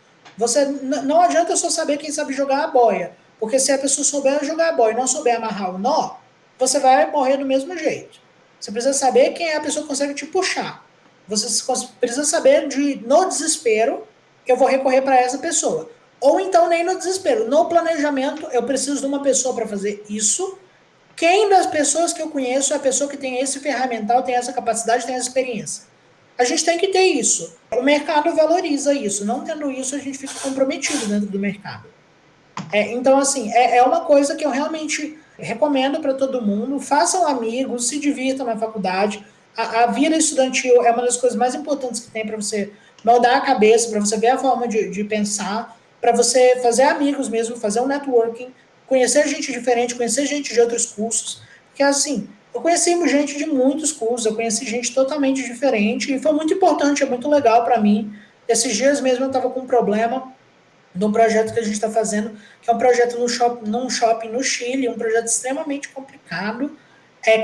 Não adianta só saber quem sabe jogar a boia. Porque se a pessoa souber jogar a boia e não souber amarrar o nó, você vai morrer do mesmo jeito. Você precisa saber quem é a pessoa que consegue te puxar. Você precisa saber no desespero, eu vou recorrer para essa pessoa. Ou então nem no desespero. No planejamento, eu preciso de uma pessoa para fazer isso. Quem das pessoas que eu conheço é a pessoa que tem esse ferramental, tem essa capacidade, tem essa experiência? A gente tem que ter isso. O mercado valoriza isso. Não tendo isso, a gente fica comprometido dentro do mercado. Então, assim, é uma coisa que eu realmente recomendo para todo mundo. Façam amigos, se divirtam na faculdade. A vida estudantil é uma das coisas mais importantes que tem para você moldar a cabeça, para você ver a forma de pensar, para você fazer amigos mesmo, fazer um networking, conhecer gente diferente, conhecer gente de outros cursos. Porque, assim, eu conheci gente de muitos cursos, eu conheci gente totalmente diferente e foi muito importante, é muito legal para mim. Esses dias mesmo eu estava com um problema de um projeto que a gente está fazendo, que é um projeto num shopping no Chile, um projeto extremamente complicado,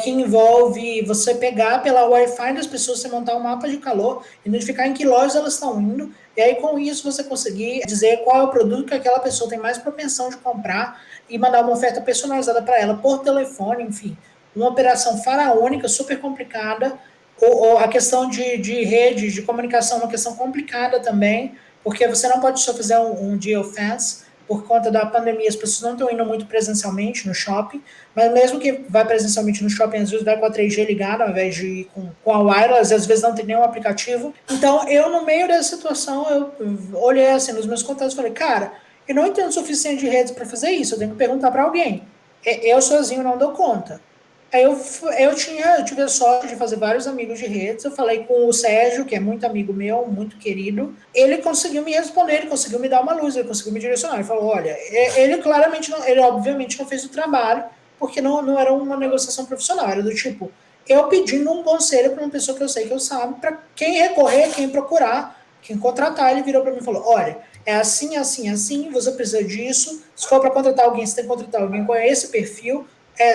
que envolve você pegar pela Wi-Fi das pessoas, você montar um mapa de calor, identificar em que lojas elas estão indo, e aí com isso você conseguir dizer qual é o produto que aquela pessoa tem mais propensão de comprar e mandar uma oferta personalizada para ela por telefone, enfim. Uma operação faraônica, super complicada, ou a questão de rede, de comunicação, uma questão complicada também, porque você não pode só fazer um geofence, por conta da pandemia, as pessoas não estão indo muito presencialmente no shopping, mas mesmo que vai presencialmente no shopping, às vezes vai com a 3G ligada, ao invés de ir com a wireless, às vezes não tem nenhum aplicativo. Então, eu, no meio dessa situação, eu olhei assim nos meus contatos e falei, cara, eu não entendo o suficiente de redes para fazer isso, eu tenho que perguntar para alguém. Eu sozinho não dou conta. Aí eu tive a sorte de fazer vários amigos de redes. Eu falei com o Sérgio, que é muito amigo meu, muito querido. Ele conseguiu me responder, ele conseguiu me dar uma luz, ele conseguiu me direcionar. Ele falou: olha, ele claramente, não, ele obviamente não fez o trabalho, porque não era uma negociação profissional, era do tipo, eu pedindo um conselho para uma pessoa que eu sei que eu sabe, para quem recorrer, quem procurar, quem contratar. Ele virou para mim e falou: olha, é assim, assim, assim, você precisa disso. Se for para contratar alguém, você tem que contratar alguém com esse perfil.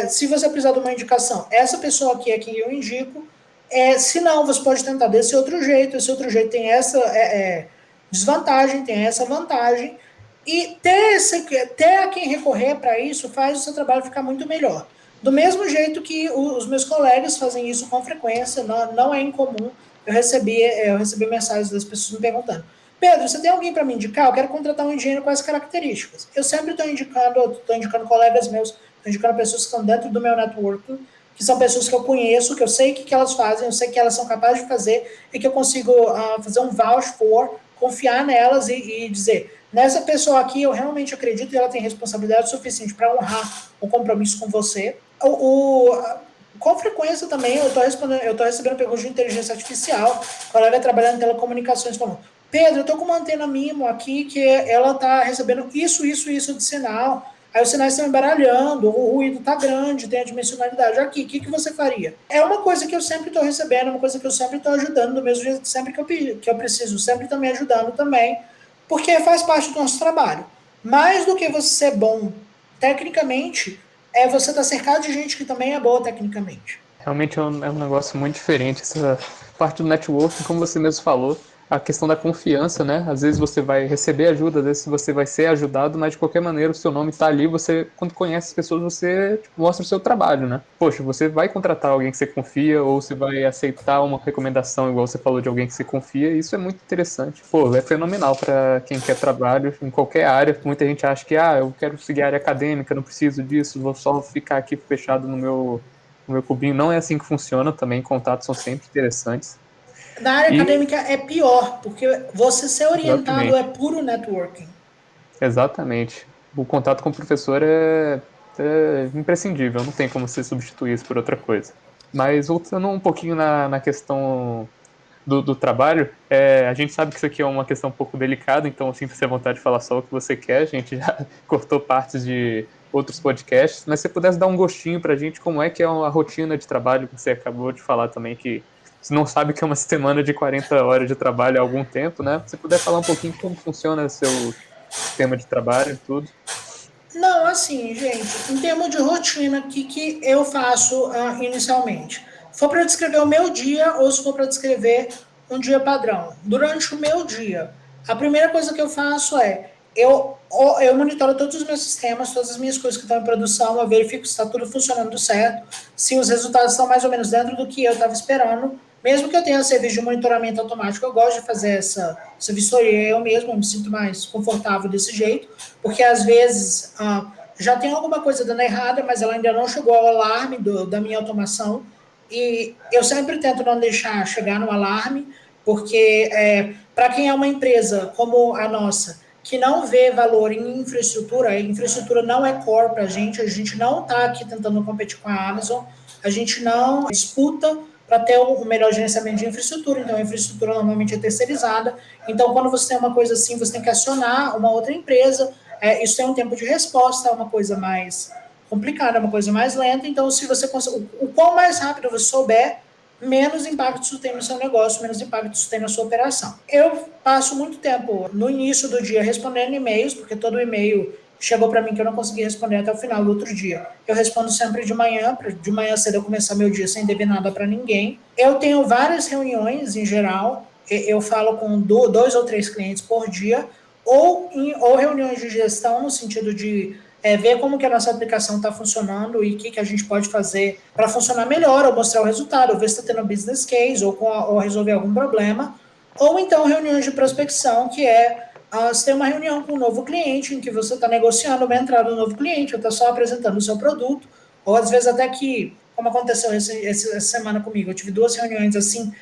Se você precisar de uma indicação, essa pessoa aqui é quem eu indico. Se não, você pode tentar desse outro jeito. Esse outro jeito tem essa desvantagem, tem essa vantagem. E ter a quem recorrer para isso faz o seu trabalho ficar muito melhor. Do mesmo jeito que os meus colegas fazem isso com frequência, não é incomum. Eu recebi mensagens das pessoas me perguntando: Pedro, você tem alguém para me indicar? Eu quero contratar um engenheiro com essas características. Eu sempre estou indicando colegas meus, estou indicando pessoas que estão dentro do meu network, que são pessoas que eu conheço, que eu sei o que elas fazem, eu sei que elas são capazes de fazer e que eu consigo fazer um vouch for, confiar nelas e dizer, nessa pessoa aqui eu realmente acredito e ela tem responsabilidade suficiente para honrar o compromisso com você. Com frequência também eu estou recebendo perguntas de inteligência artificial, colega trabalhando em telecomunicações falando: Pedro, eu estou com uma antena MIMO aqui que ela está recebendo isso de sinal. Aí os sinais estão embaralhando, o ruído está grande, tem a dimensionalidade aqui. O que você faria? É uma coisa que eu sempre estou recebendo, é uma coisa que eu sempre estou ajudando, do mesmo jeito que sempre que eu preciso, sempre estou me ajudando também, porque faz parte do nosso trabalho. Mais do que você ser bom tecnicamente, é você estar cercado de gente que também é boa tecnicamente. Realmente é um negócio muito diferente. Essa parte do networking, como você mesmo falou, a questão da confiança, né? Às vezes você vai receber ajuda, às vezes você vai ser ajudado, mas de qualquer maneira o seu nome está ali. Você, quando conhece as pessoas, você tipo, mostra o seu trabalho, né? Poxa, você vai contratar alguém que você confia ou você vai aceitar uma recomendação, igual você falou, de alguém que você confia. E isso é muito interessante. Pô, é fenomenal para quem quer trabalho em qualquer área. Muita gente acha que, eu quero seguir a área acadêmica, não preciso disso, vou só ficar aqui fechado no meu cubinho. Não é assim que funciona também, contatos são sempre interessantes. Na área E, acadêmica é pior, porque você ser orientado é exatamente, puro networking. exatamente. O contato com o professor é imprescindível, não tem como você substituir isso por outra coisa. Mas voltando um pouquinho na questão do trabalho, a gente sabe que isso aqui é uma questão um pouco delicada, então sinta-se à vontade de falar só o que você quer. A gente já cortou partes de outros podcasts, mas se você pudesse dar um gostinho pra gente, como é que é a rotina de trabalho que você acabou de falar também, que você não sabe que é uma semana de 40 horas de trabalho há algum tempo, né? Se você puder falar um pouquinho como funciona seu sistema de trabalho e tudo. Não, assim, gente, em termos de rotina, o que eu faço inicialmente? Se for para descrever o meu dia ou se for para descrever um dia padrão. Durante o meu dia, a primeira coisa que eu faço é eu monitoro todos os meus sistemas, todas as minhas coisas que estão em produção, eu verifico se está tudo funcionando certo, se os resultados estão mais ou menos dentro do que eu estava esperando. Mesmo que eu tenha serviço de monitoramento automático, eu gosto de fazer essa vistoria eu mesmo, eu me sinto mais confortável desse jeito, porque às vezes já tem alguma coisa dando errada, mas ela ainda não chegou ao alarme da minha automação. E eu sempre tento não deixar chegar no alarme, porque para quem é uma empresa como a nossa, que não vê valor em infraestrutura, a infraestrutura não é core para a gente não está aqui tentando competir com a Amazon, a gente não disputa para ter o melhor gerenciamento de infraestrutura, então a infraestrutura normalmente é terceirizada, então quando você tem uma coisa assim, você tem que acionar uma outra empresa, isso tem um tempo de resposta, é uma coisa mais complicada, é uma coisa mais lenta, então se você o quão mais rápido você souber, menos impacto isso tem no seu negócio, menos impacto isso tem na sua operação. Eu passo muito tempo no início do dia respondendo e-mails, porque todo e-mail chegou para mim que eu não consegui responder até o final do outro dia. Eu respondo sempre de manhã, para de manhã cedo eu começar meu dia sem dever nada para ninguém. Eu tenho várias reuniões em geral, eu falo com 2 ou 3 clientes por dia, ou reuniões de gestão no sentido de ver como que a nossa aplicação está funcionando e o que a gente pode fazer para funcionar melhor, ou mostrar o resultado, ou ver se está tendo business case, ou resolver algum problema. Ou então reuniões de prospecção, que você tem uma reunião com um novo cliente, em que você está negociando uma entrada do novo cliente, ou está só apresentando o seu produto, ou às vezes até que, como aconteceu essa semana comigo, eu tive 2 reuniões assim,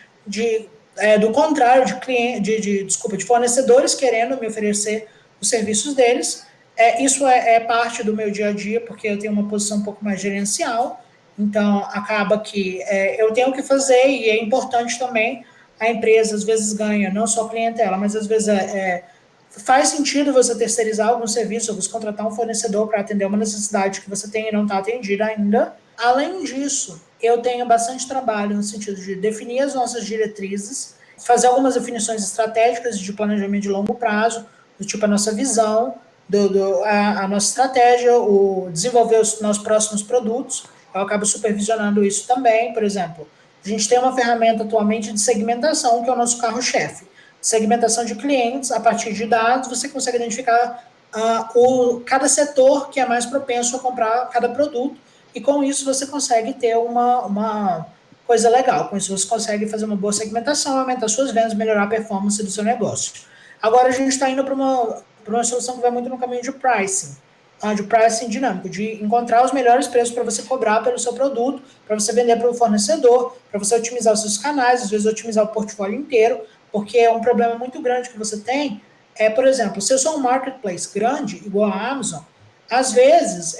do contrário, de cliente, desculpa, de fornecedores querendo me oferecer os serviços deles. Isso é parte do meu dia a dia, porque eu tenho uma posição um pouco mais gerencial, então acaba que eu tenho que fazer, e é importante também. A empresa às vezes ganha não só clientela, mas às vezes faz sentido você terceirizar algum serviço, ou você contratar um fornecedor para atender uma necessidade que você tem e não está atendida ainda. Além disso, eu tenho bastante trabalho no sentido de definir as nossas diretrizes, fazer algumas definições estratégicas de planejamento de longo prazo, do tipo a nossa visão, a nossa estratégia, desenvolver os nossos próximos produtos. Eu acabo supervisionando isso também. Por exemplo, a gente tem uma ferramenta atualmente de segmentação, que é o nosso carro-chefe. Segmentação de clientes, a partir de dados, você consegue identificar cada setor que é mais propenso a comprar cada produto, e com isso você consegue ter uma coisa legal. Com isso você consegue fazer uma boa segmentação, aumentar suas vendas, melhorar a performance do seu negócio. Agora a gente está indo para uma solução que vai muito no caminho de pricing dinâmico, de encontrar os melhores preços para você cobrar pelo seu produto, para você vender para o fornecedor, para você otimizar os seus canais, às vezes otimizar o portfólio inteiro, porque é um problema muito grande que você tem. Por exemplo, se eu sou um marketplace grande, igual a Amazon, às vezes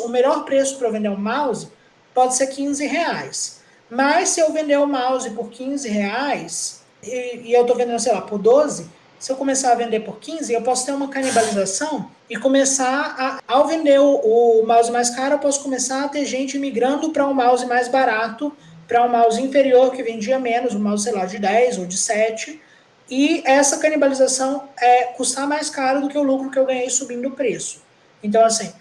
o melhor preço para eu vender um mouse pode ser R$ 15. Mas se eu vender o mouse por R$ 15 e eu estou vendendo, sei lá, por 12, se eu começar a vender por 15, eu posso ter uma canibalização e começar ao vender o mouse mais caro, eu posso começar a ter gente migrando para um mouse mais barato, para um mouse inferior que vendia menos, um mouse, sei lá, de 10 ou de 7, e essa canibalização custar mais caro do que o lucro que eu ganhei subindo o preço. Então, assim,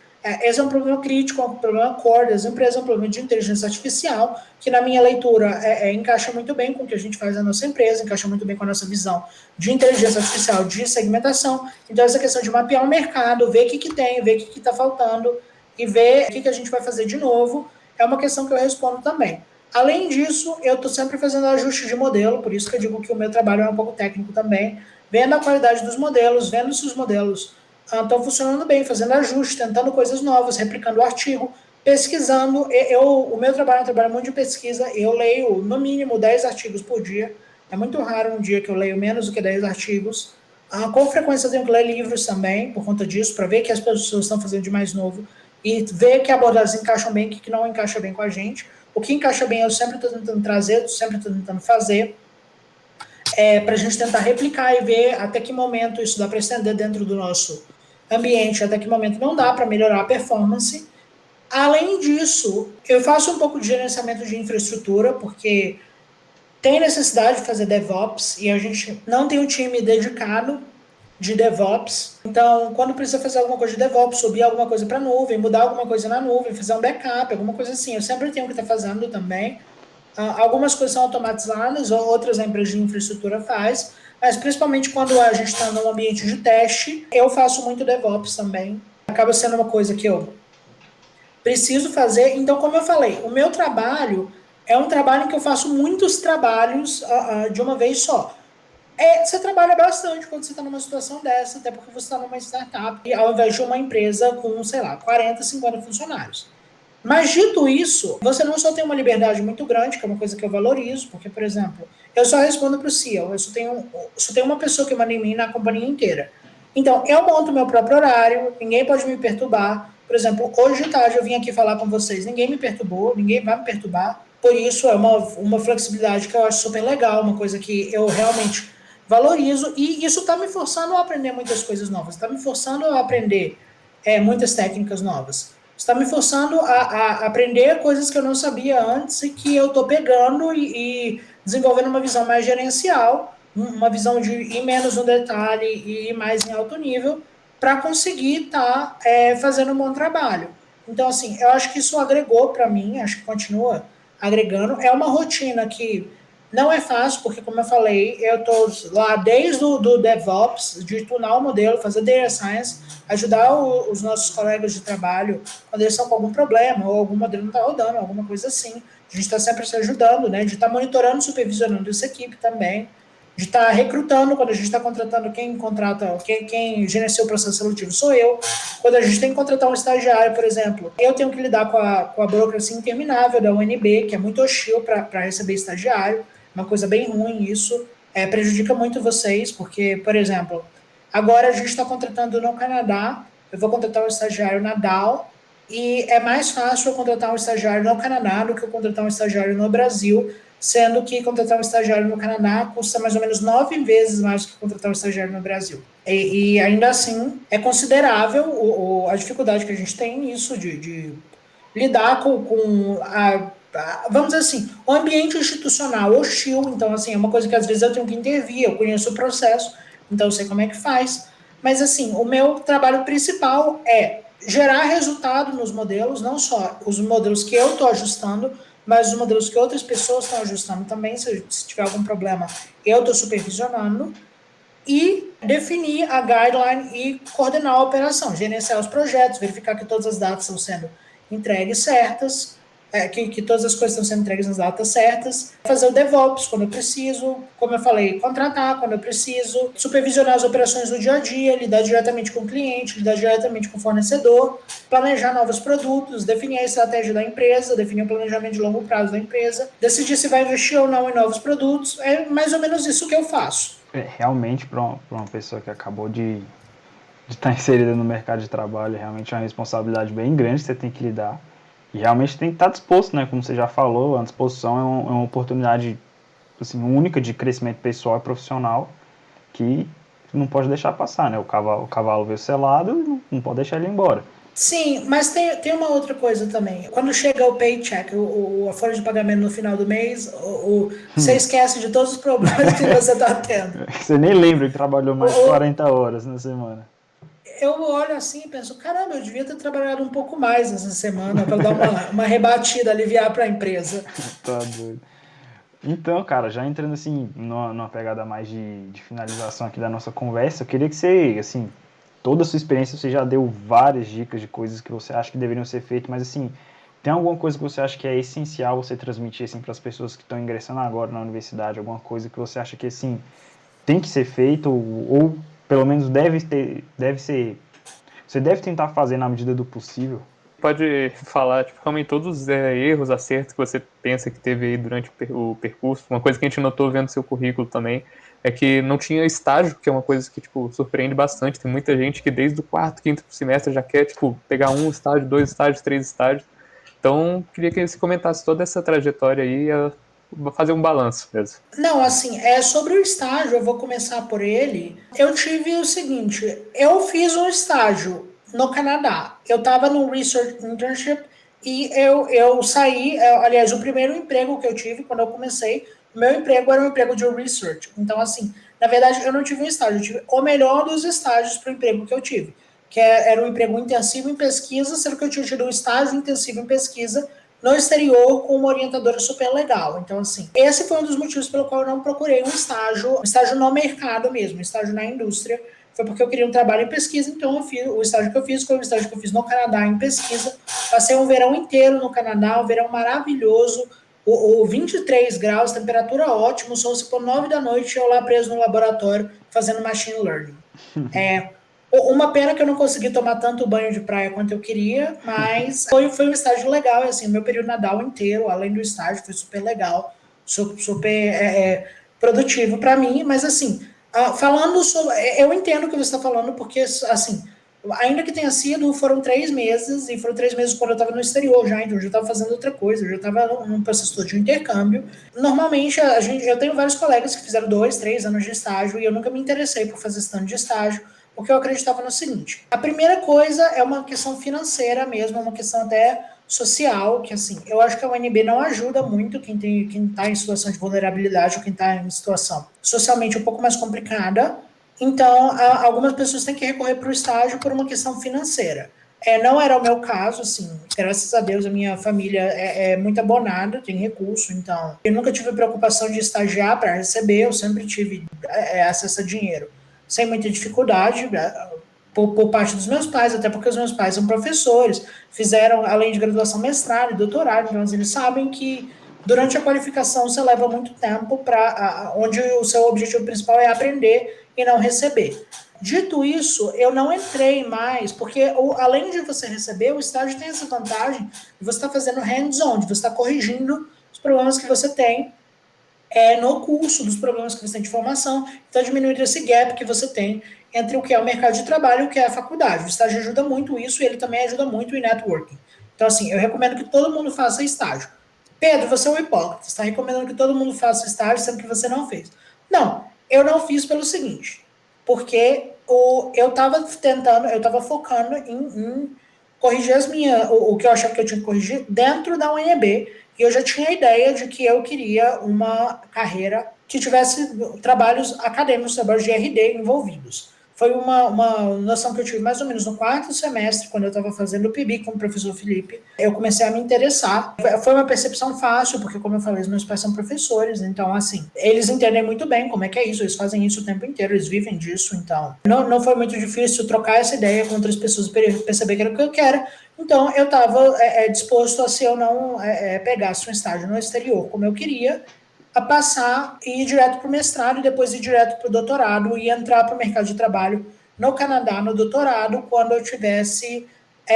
Esse é um problema crítico, é um problema core das empresas, é um problema de inteligência artificial, que na minha leitura encaixa muito bem com o que a gente faz na nossa empresa, encaixa muito bem com a nossa visão de inteligência artificial, de segmentação. Então, essa questão de mapear o mercado, ver o que tem, ver o que está faltando e ver o que a gente vai fazer de novo, é uma questão que eu respondo também. Além disso, eu estou sempre fazendo ajuste de modelo, por isso que eu digo que o meu trabalho é um pouco técnico também, vendo a qualidade dos modelos, vendo se os modelos estão funcionando bem, fazendo ajuste, tentando coisas novas, replicando o artigo, pesquisando. O meu trabalho é um trabalho muito de pesquisa, eu leio no mínimo 10 artigos por dia, é muito raro um dia que eu leio menos do que 10 artigos. Com frequência eu tenho que ler livros também, por conta disso, para ver que as pessoas estão fazendo de mais novo e ver que abordagens encaixam bem, que não encaixa bem com a gente. O que encaixa bem eu sempre estou tentando trazer, sempre estou tentando fazer, para a gente tentar replicar e ver até que momento isso dá para estender dentro do nosso ambiente, até que momento não dá para melhorar a performance. Além disso, eu faço um pouco de gerenciamento de infraestrutura, porque tem necessidade de fazer DevOps e a gente não tem um time dedicado de DevOps. Então, quando precisa fazer alguma coisa de DevOps, subir alguma coisa para a nuvem, mudar alguma coisa na nuvem, fazer um backup, alguma coisa assim, eu sempre tenho que estar fazendo também. Algumas coisas são automatizadas, outras a empresa de infraestrutura faz, mas principalmente quando a gente está num ambiente de teste, eu faço muito DevOps também. Acaba sendo uma coisa que eu preciso fazer. Então, como eu falei, o meu trabalho é um trabalho em que eu faço muitos trabalhos de uma vez só. Você trabalha bastante quando você está numa situação dessa, até porque você está numa startup, ao invés de uma empresa com, sei lá, 40, 50 funcionários. Mas, dito isso, você não só tem uma liberdade muito grande, que é uma coisa que eu valorizo, porque, por exemplo, eu só respondo para o CEO, eu só tenho uma pessoa que manda em mim na companhia inteira. Então, eu monto meu próprio horário, ninguém pode me perturbar. Por exemplo, hoje de tarde eu vim aqui falar com vocês, ninguém me perturbou, ninguém vai me perturbar. Por isso, é uma flexibilidade que eu acho super legal, uma coisa que eu realmente valorizo, e isso está me forçando a aprender muitas coisas novas, está me forçando a aprender muitas técnicas novas. Está me forçando a aprender coisas que eu não sabia antes e que eu estou pegando e desenvolvendo uma visão mais gerencial, uma visão de ir menos no detalhe e ir mais em alto nível para conseguir estar fazendo um bom trabalho. Então, assim, eu acho que isso agregou para mim, acho que continua agregando. É uma rotina que não é fácil, porque, como eu falei, eu estou lá desde o DevOps, de tunar o modelo, fazer Data Science, ajudar os nossos colegas de trabalho quando eles estão com algum problema, ou algum modelo não está rodando, alguma coisa assim. A gente está sempre se ajudando, né? De estar monitorando, supervisionando essa equipe também, de estar recrutando quando a gente está contratando quem gerencia o processo seletivo sou eu. Quando a gente tem que contratar um estagiário, por exemplo, eu tenho que lidar com a burocracia interminável da UNB, que é muito hostil para receber estagiário, uma coisa bem ruim isso, prejudica muito vocês, porque, por exemplo, agora a gente está contratando no Canadá, eu vou contratar um estagiário na Dow, e é mais fácil eu contratar um estagiário no Canadá do que eu contratar um estagiário no Brasil, sendo que contratar um estagiário no Canadá custa mais ou menos 9 vezes mais do que contratar um estagiário no Brasil. E ainda assim, é considerável a dificuldade que a gente tem nisso, de lidar com vamos dizer assim, o ambiente institucional hostil. Então, assim, é uma coisa que às vezes eu tenho que intervir, eu conheço o processo, então eu sei como é que faz. Mas, assim, o meu trabalho principal é gerar resultado nos modelos, não só os modelos que eu estou ajustando, mas os modelos que outras pessoas estão ajustando também. Se tiver algum problema, eu estou supervisionando. E definir a guideline e coordenar a operação, gerenciar os projetos, verificar que todas as datas estão sendo entregues certas, que todas as coisas estão sendo entregues nas datas certas, fazer o DevOps quando eu preciso, como eu falei, contratar quando eu preciso, supervisionar as operações do dia a dia, lidar diretamente com o cliente, lidar diretamente com o fornecedor, planejar novos produtos, definir a estratégia da empresa, definir o planejamento de longo prazo da empresa, decidir se vai investir ou não em novos produtos. É mais ou menos isso que eu faço. Realmente, para uma pessoa que acabou de estar inserida no mercado de trabalho, realmente é uma responsabilidade bem grande que você tem que lidar. E realmente tem que estar disposto, né? Como você já falou, a disposição é uma oportunidade assim, única de crescimento pessoal e profissional que não pode deixar passar, né? O cavalo veio selado, não pode deixar ele ir embora. Sim, mas tem uma outra coisa também. Quando chega o paycheck, a folha de pagamento no final do mês, você esquece de todos os problemas que você está tendo. Você nem lembra que trabalhou mais de 40 horas na semana. eu olho assim e penso, caramba, eu devia ter trabalhado um pouco mais essa semana para dar uma rebatida, aliviar para a empresa. Tá doido. Então, cara, já entrando assim numa pegada mais de finalização aqui da nossa conversa, eu queria que você, assim, toda a sua experiência, você já deu várias dicas de coisas que você acha que deveriam ser feitas, mas assim, tem alguma coisa que você acha que é essencial você transmitir assim para as pessoas que estão ingressando agora na universidade, alguma coisa que você acha que assim tem que ser feito ou pelo menos deve ser, você deve tentar fazer na medida do possível? Pode falar, tipo, realmente todos os erros, acertos que você pensa que teve aí durante o percurso. Uma coisa que a gente notou vendo seu currículo também é que não tinha estágio, que é uma coisa que, tipo, surpreende bastante. Tem muita gente que desde o quarto, quinto semestre já quer, tipo, pegar um estágio, dois estágios, três estágios. Então, queria que você comentasse toda essa trajetória aí, fazer um balanço mesmo. Não, assim, sobre o estágio, eu vou começar por ele. Eu tive o seguinte, eu fiz um estágio no Canadá. Eu estava no Research Internship e eu saí, aliás, o primeiro emprego que eu tive quando eu comecei, o meu emprego era um emprego de research. Então, assim, na verdade, eu não tive um estágio, eu tive o melhor dos estágios para o emprego que eu tive, que era um emprego intensivo em pesquisa, sendo que eu tinha tido um estágio intensivo em pesquisa no exterior com uma orientadora super legal. Então, assim, esse foi um dos motivos pelo qual eu não procurei um estágio no mercado mesmo, um estágio na indústria. Foi porque eu queria um trabalho em pesquisa, então eu fiz, o estágio que eu fiz foi o estágio que eu fiz no Canadá em pesquisa. Passei um verão inteiro no Canadá, um verão maravilhoso, o 23 graus, temperatura ótima, só se for 9 da noite eu lá preso no laboratório fazendo machine learning. É, uma pena que eu não consegui tomar tanto banho de praia quanto eu queria, mas foi um estágio legal, assim, meu período Nadal inteiro, além do estágio, foi super legal, super produtivo para mim, mas assim, falando sobre, eu entendo o que você está falando, porque assim, ainda que tenha sido, foram 3 meses, e foram 3 meses quando eu estava no exterior já, então eu já estava fazendo outra coisa, eu já estava num processo de intercâmbio. Normalmente, eu tenho vários colegas que fizeram 2, 3 anos de estágio, e eu nunca me interessei por fazer esse tanto de estágio, porque eu acreditava no seguinte: a primeira coisa é uma questão financeira mesmo, é uma questão até social, que assim, eu acho que a UNB não ajuda muito quem está em situação de vulnerabilidade ou quem está em situação socialmente um pouco mais complicada. Então, algumas pessoas têm que recorrer para o estágio por uma questão financeira. Não era o meu caso, assim, graças a Deus a minha família é muito abonada, tem recurso, então eu nunca tive preocupação de estagiar para receber, eu sempre tive acesso a dinheiro sem muita dificuldade, por parte dos meus pais, até porque os meus pais são professores, fizeram, além de graduação, mestrado e doutorado, então eles sabem que durante a qualificação você leva muito tempo para onde o seu objetivo principal é aprender e não receber. Dito isso, eu não entrei mais, porque além de você receber, o estágio tem essa vantagem de você estar fazendo hands-on, de você estar corrigindo os problemas que você tem no curso dos problemas que você tem de formação, então diminuir esse gap que você tem entre o que é o mercado de trabalho e o que é a faculdade. O estágio ajuda muito isso e ele também ajuda muito em networking. Então, assim, eu recomendo que todo mundo faça estágio. Pedro, você é um hipócrita, você está recomendando que todo mundo faça estágio, sendo que você não fez. Não, eu não fiz pelo seguinte, porque eu estava tentando, eu estava focando em corrigir o que eu achava que eu tinha que corrigir dentro da UNB, e eu já tinha a ideia de que eu queria uma carreira que tivesse trabalhos acadêmicos, trabalhos de RD envolvidos. Foi uma noção que eu tive mais ou menos no quarto semestre, quando eu estava fazendo o PIB com o professor Felipe. Eu comecei a me interessar. Foi uma percepção fácil, porque, como eu falei, os meus pais são professores, então, assim, eles entendem muito bem como é que é isso, eles fazem isso o tempo inteiro, eles vivem disso, então. Não foi muito difícil trocar essa ideia com outras pessoas e perceber que era o que eu quero. Então, eu estava disposto a, se eu não pegasse um estágio no exterior como eu queria, a passar e ir direto para o mestrado e depois ir direto para o doutorado e entrar para o mercado de trabalho no Canadá, no doutorado, quando eu tivesse.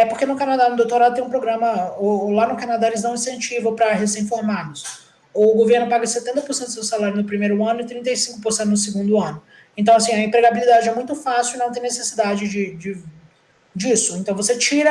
Porque no Canadá, no doutorado, tem um programa, ou lá no Canadá, eles dão incentivo para recém-formados. O governo paga 70% do seu salário no primeiro ano e 35% no segundo ano. Então, assim, a empregabilidade é muito fácil e não tem necessidade disso. Então, você tira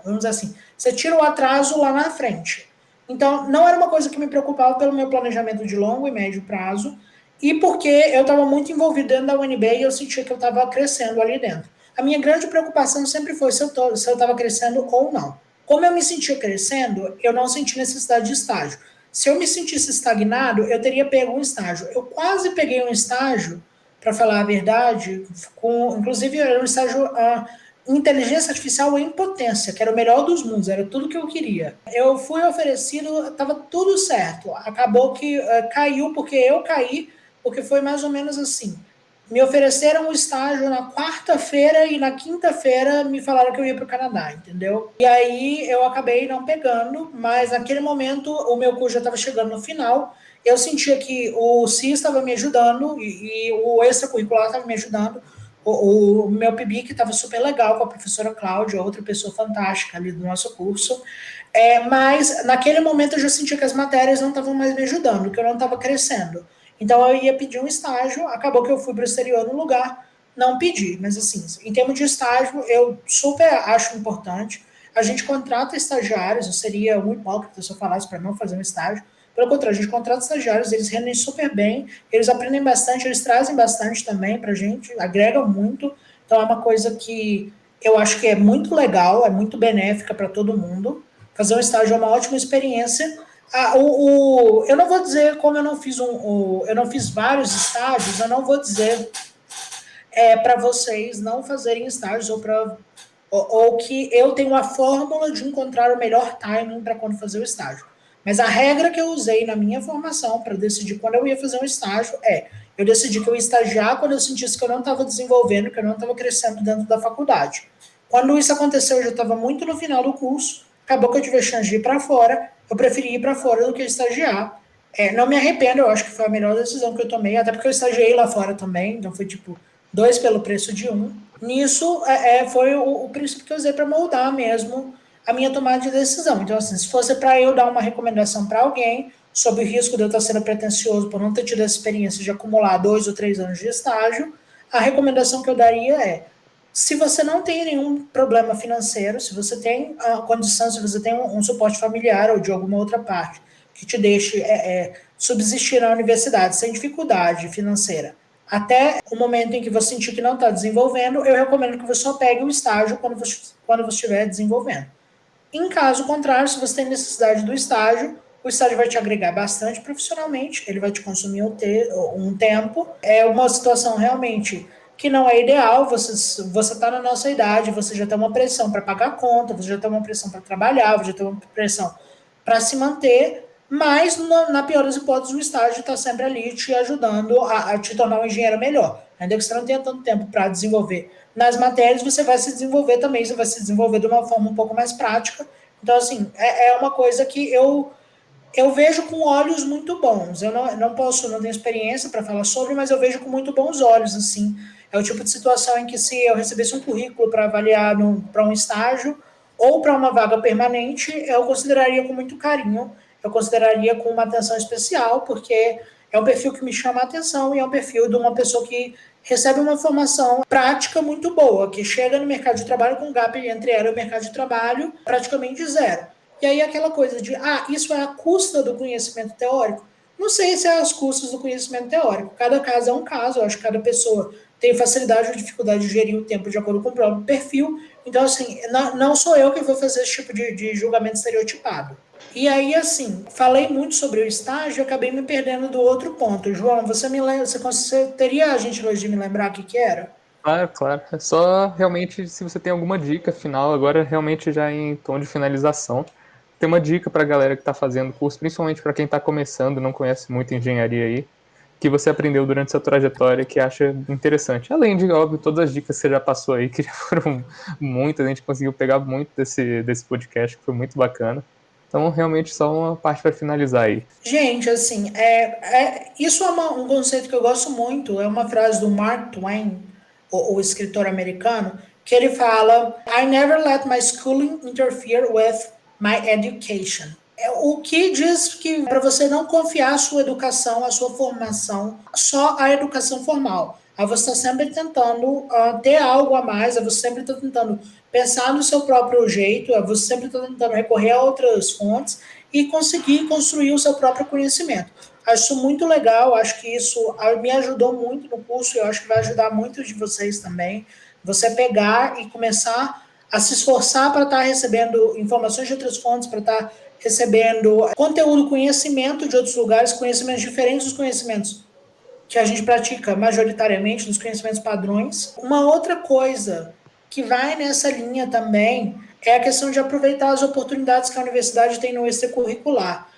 vamos dizer assim, você tira o atraso lá na frente. Então, não era uma coisa que me preocupava pelo meu planejamento de longo e médio prazo, e porque eu estava muito envolvido dentro da UNB e eu sentia que eu estava crescendo ali dentro. A minha grande preocupação sempre foi se eu estava crescendo ou não. Como eu me sentia crescendo, eu não senti necessidade de estágio. Se eu me sentisse estagnado, eu teria pego um estágio. Eu quase peguei um estágio para falar a verdade, inclusive era um estágio em inteligência artificial em potência, que era o melhor dos mundos, era tudo que eu queria. Eu fui oferecido, estava tudo certo. Acabou que caiu porque eu caí, porque foi mais ou menos assim. Me ofereceram um estágio na quarta-feira e na quinta-feira me falaram que eu ia para o Canadá, entendeu? E aí eu acabei não pegando, mas naquele momento o meu curso já estava chegando no final. Eu sentia que o CIS estava me ajudando e o extracurricular estava me ajudando. O meu PIBIC estava super legal com a professora Cláudia, outra pessoa fantástica ali do nosso curso. Mas naquele momento eu já sentia que as matérias não estavam mais me ajudando, que eu não estava crescendo. Então eu ia pedir um estágio, acabou que eu fui para o exterior no lugar, não pedi, mas assim, em termos de estágio, eu super acho importante. A gente contrata estagiários, eu seria muito hipócrita se eu falasse para não fazer um estágio. Pelo contrário, a gente contrata estagiários, eles rendem super bem, eles aprendem bastante, eles trazem bastante também pra gente, agregam muito. Então é uma coisa que eu acho que é muito legal, é muito benéfica para todo mundo. Fazer um estágio é uma ótima experiência. Eu não vou dizer como eu não fiz eu não fiz vários estágios, eu não vou dizer para vocês não fazerem estágios ou que eu tenho a fórmula de encontrar o melhor timing para quando fazer o estágio. Mas a regra que eu usei na minha formação para decidir quando eu ia fazer um estágio eu decidi que eu ia estagiar quando eu sentisse que eu não estava desenvolvendo, que eu não estava crescendo dentro da faculdade. Quando isso aconteceu, eu já estava muito no final do curso, acabou que eu tive a chance de ir para fora, eu preferi ir para fora do que estagiar. Não me arrependo, eu acho que foi a melhor decisão que eu tomei, até porque eu estagiei lá fora também, então foi tipo 2 pelo preço de 1. Nisso foi o princípio que eu usei para moldar mesmo a minha tomada de decisão. Então, assim, se fosse para eu dar uma recomendação para alguém sobre o risco de eu estar sendo pretencioso por não ter tido a experiência de acumular 2 ou 3 anos de estágio, a recomendação que eu daria se você não tem nenhum problema financeiro, se você tem a condição, se você tem um suporte familiar ou de alguma outra parte que te deixe subsistir na universidade sem dificuldade financeira, até o momento em que você sentir que não está desenvolvendo, eu recomendo que você só pegue o estágio quando você estiver desenvolvendo. Em caso contrário, se você tem necessidade do estágio, o estágio vai te agregar bastante profissionalmente, ele vai te consumir um tempo. É uma situação realmente que não é ideal, você está na nossa idade, você já tem uma pressão para pagar a conta, você já tem uma pressão para trabalhar, você já tem uma pressão para se manter, mas na pior das hipóteses, o estágio está sempre ali te ajudando a te tornar um engenheiro melhor. Ainda que você não tenha tanto tempo para desenvolver nas matérias, você vai se desenvolver também, você vai se desenvolver de uma forma um pouco mais prática. Então, assim, é uma coisa que eu vejo com olhos muito bons. Eu não tenho experiência para falar sobre, mas eu vejo com muito bons olhos, assim. É o tipo de situação em que se eu recebesse um currículo para avaliar para um estágio ou para uma vaga permanente, eu consideraria com muito carinho, eu consideraria com uma atenção especial, porque é um perfil que me chama a atenção e é um perfil de uma pessoa que recebe uma formação prática muito boa, que chega no mercado de trabalho com um gap entre ela e o mercado de trabalho praticamente zero. E aí aquela coisa de, isso é a custa do conhecimento teórico? Não sei se é as custas do conhecimento teórico. Cada caso é um caso, eu acho que cada pessoa tem facilidade ou dificuldade de gerir o tempo de acordo com o próprio perfil. Então, assim, não sou eu que vou fazer esse tipo de julgamento estereotipado. E aí, assim, falei muito sobre o estágio e acabei me perdendo do outro ponto. João, você teria a gentileza de me lembrar o que era? Claro, claro. É só realmente se você tem alguma dica final, agora realmente já em tom de finalização. Tem uma dica para a galera que está fazendo curso, principalmente para quem está começando, não conhece muito engenharia aí, que você aprendeu durante sua trajetória que acha interessante. Além de, óbvio, todas as dicas que você já passou aí, que já foram muitas, a gente conseguiu pegar muito desse podcast, que foi muito bacana. Então, realmente, só uma parte para finalizar aí. Gente, assim, isso é um conceito que eu gosto muito. É uma frase do Mark Twain, o escritor americano, que ele fala: I never let my schooling interfere with my education. O que diz que para você não confiar a sua educação, a sua formação, só a educação formal. Aí você está sempre tentando ter algo a mais, aí você sempre está tentando pensar no seu próprio jeito, aí você sempre está tentando recorrer a outras fontes e conseguir construir o seu próprio conhecimento. Acho isso muito legal, acho que isso me ajudou muito no curso e eu acho que vai ajudar muitos de vocês também. Você pegar e começar a se esforçar para estar recebendo informações de outras fontes, para estar recebendo conteúdo, conhecimento de outros lugares, conhecimentos diferentes dos conhecimentos que a gente pratica majoritariamente nos conhecimentos padrões. Uma outra coisa que vai nessa linha também é a questão de aproveitar as oportunidades que a universidade tem no extracurricular.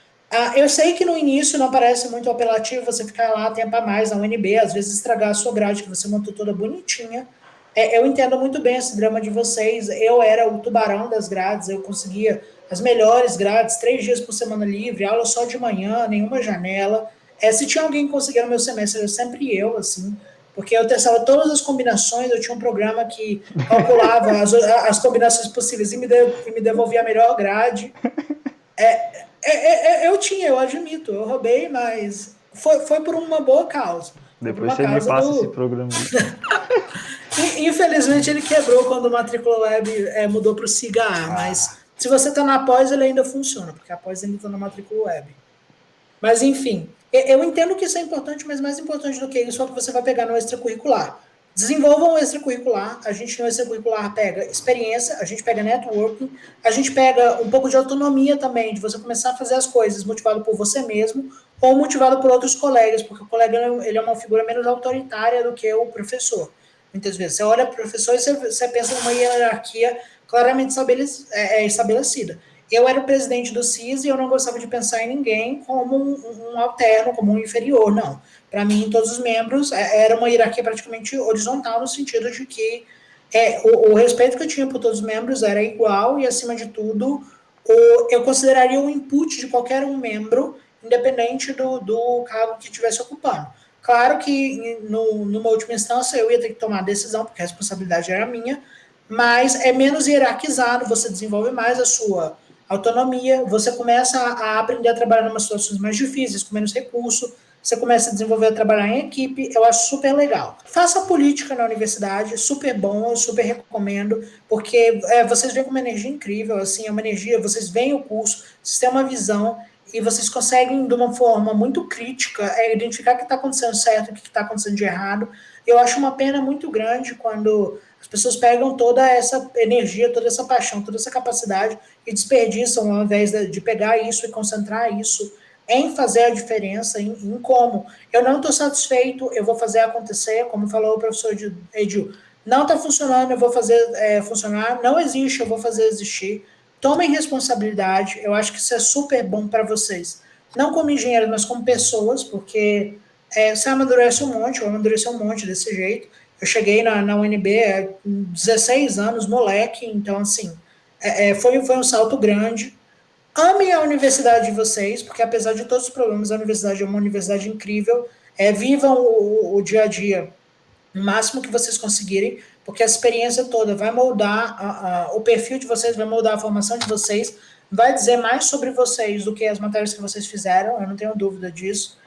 Eu sei que no início não parece muito apelativo você ficar lá tempo a mais na UNB, às vezes estragar a sua grade, que você montou toda bonitinha. Eu entendo muito bem esse drama de vocês. Eu era o tubarão das grades, eu conseguia as melhores grades, 3 dias por semana livre, aula só de manhã, nenhuma janela. Se tinha alguém que conseguia no meu semestre, era sempre eu, assim, porque eu testava todas as combinações, eu tinha um programa que calculava as combinações possíveis e me devolvia a melhor grade. Eu admito, eu roubei, mas foi por uma boa causa. Foi por Depois uma você me causa passa esse do... programa aí. Infelizmente ele quebrou quando a matrícula web mudou para o SIGA A, mas se você está na pós, ele ainda funciona, porque a pós ainda está na matrícula web. Mas enfim, eu entendo que isso é importante, mas mais importante do que isso é o que você vai pegar no extracurricular. Desenvolvam o extracurricular, a gente no extracurricular pega experiência, a gente pega networking, a gente pega um pouco de autonomia também, de você começar a fazer as coisas motivado por você mesmo ou motivado por outros colegas, porque o colega ele é uma figura menos autoritária do que o professor. Muitas vezes você olha para o professor e você pensa numa hierarquia claramente estabelecida. Eu era o presidente do CIS e eu não gostava de pensar em ninguém como um alterno, como um inferior, não. Para mim, todos os membros era uma hierarquia praticamente horizontal, no sentido de que o respeito que eu tinha por todos os membros era igual e, acima de tudo, eu consideraria o input de qualquer um membro, independente do cargo que estivesse ocupando. Claro que, numa última instância, eu ia ter que tomar a decisão, porque a responsabilidade era minha, mas é menos hierarquizado, você desenvolve mais a sua autonomia, você começa a aprender a trabalhar em umas situações mais difíceis, com menos recurso, você começa a desenvolver a trabalhar em equipe, eu acho super legal. Faça política na universidade, super bom, eu super recomendo, porque vocês vêm com uma energia incrível, assim, é uma energia, vocês veem o curso, vocês têm uma visão, e vocês conseguem, de uma forma muito crítica, identificar o que está acontecendo certo e o que está acontecendo de errado. Eu acho uma pena muito grande quando as pessoas pegam toda essa energia, toda essa paixão, toda essa capacidade e desperdiçam ao invés de pegar isso e concentrar isso em fazer a diferença, em como. Eu não estou satisfeito, eu vou fazer acontecer, como falou o professor Edil. Não está funcionando, eu vou fazer funcionar. Não existe, eu vou fazer existir. Tomem responsabilidade, eu acho que isso é super bom para vocês. Não como engenheiros, mas como pessoas, porque você amadurece um monte, eu amadureci um monte desse jeito. Eu cheguei na UNB com 16 anos, moleque, então, assim, foi um salto grande. Amem a universidade de vocês, porque apesar de todos os problemas, a universidade é uma universidade incrível. Vivam o dia a dia o máximo que vocês conseguirem, porque a experiência toda vai moldar o perfil de vocês, vai moldar a formação de vocês, vai dizer mais sobre vocês do que as matérias que vocês fizeram, eu não tenho dúvida disso.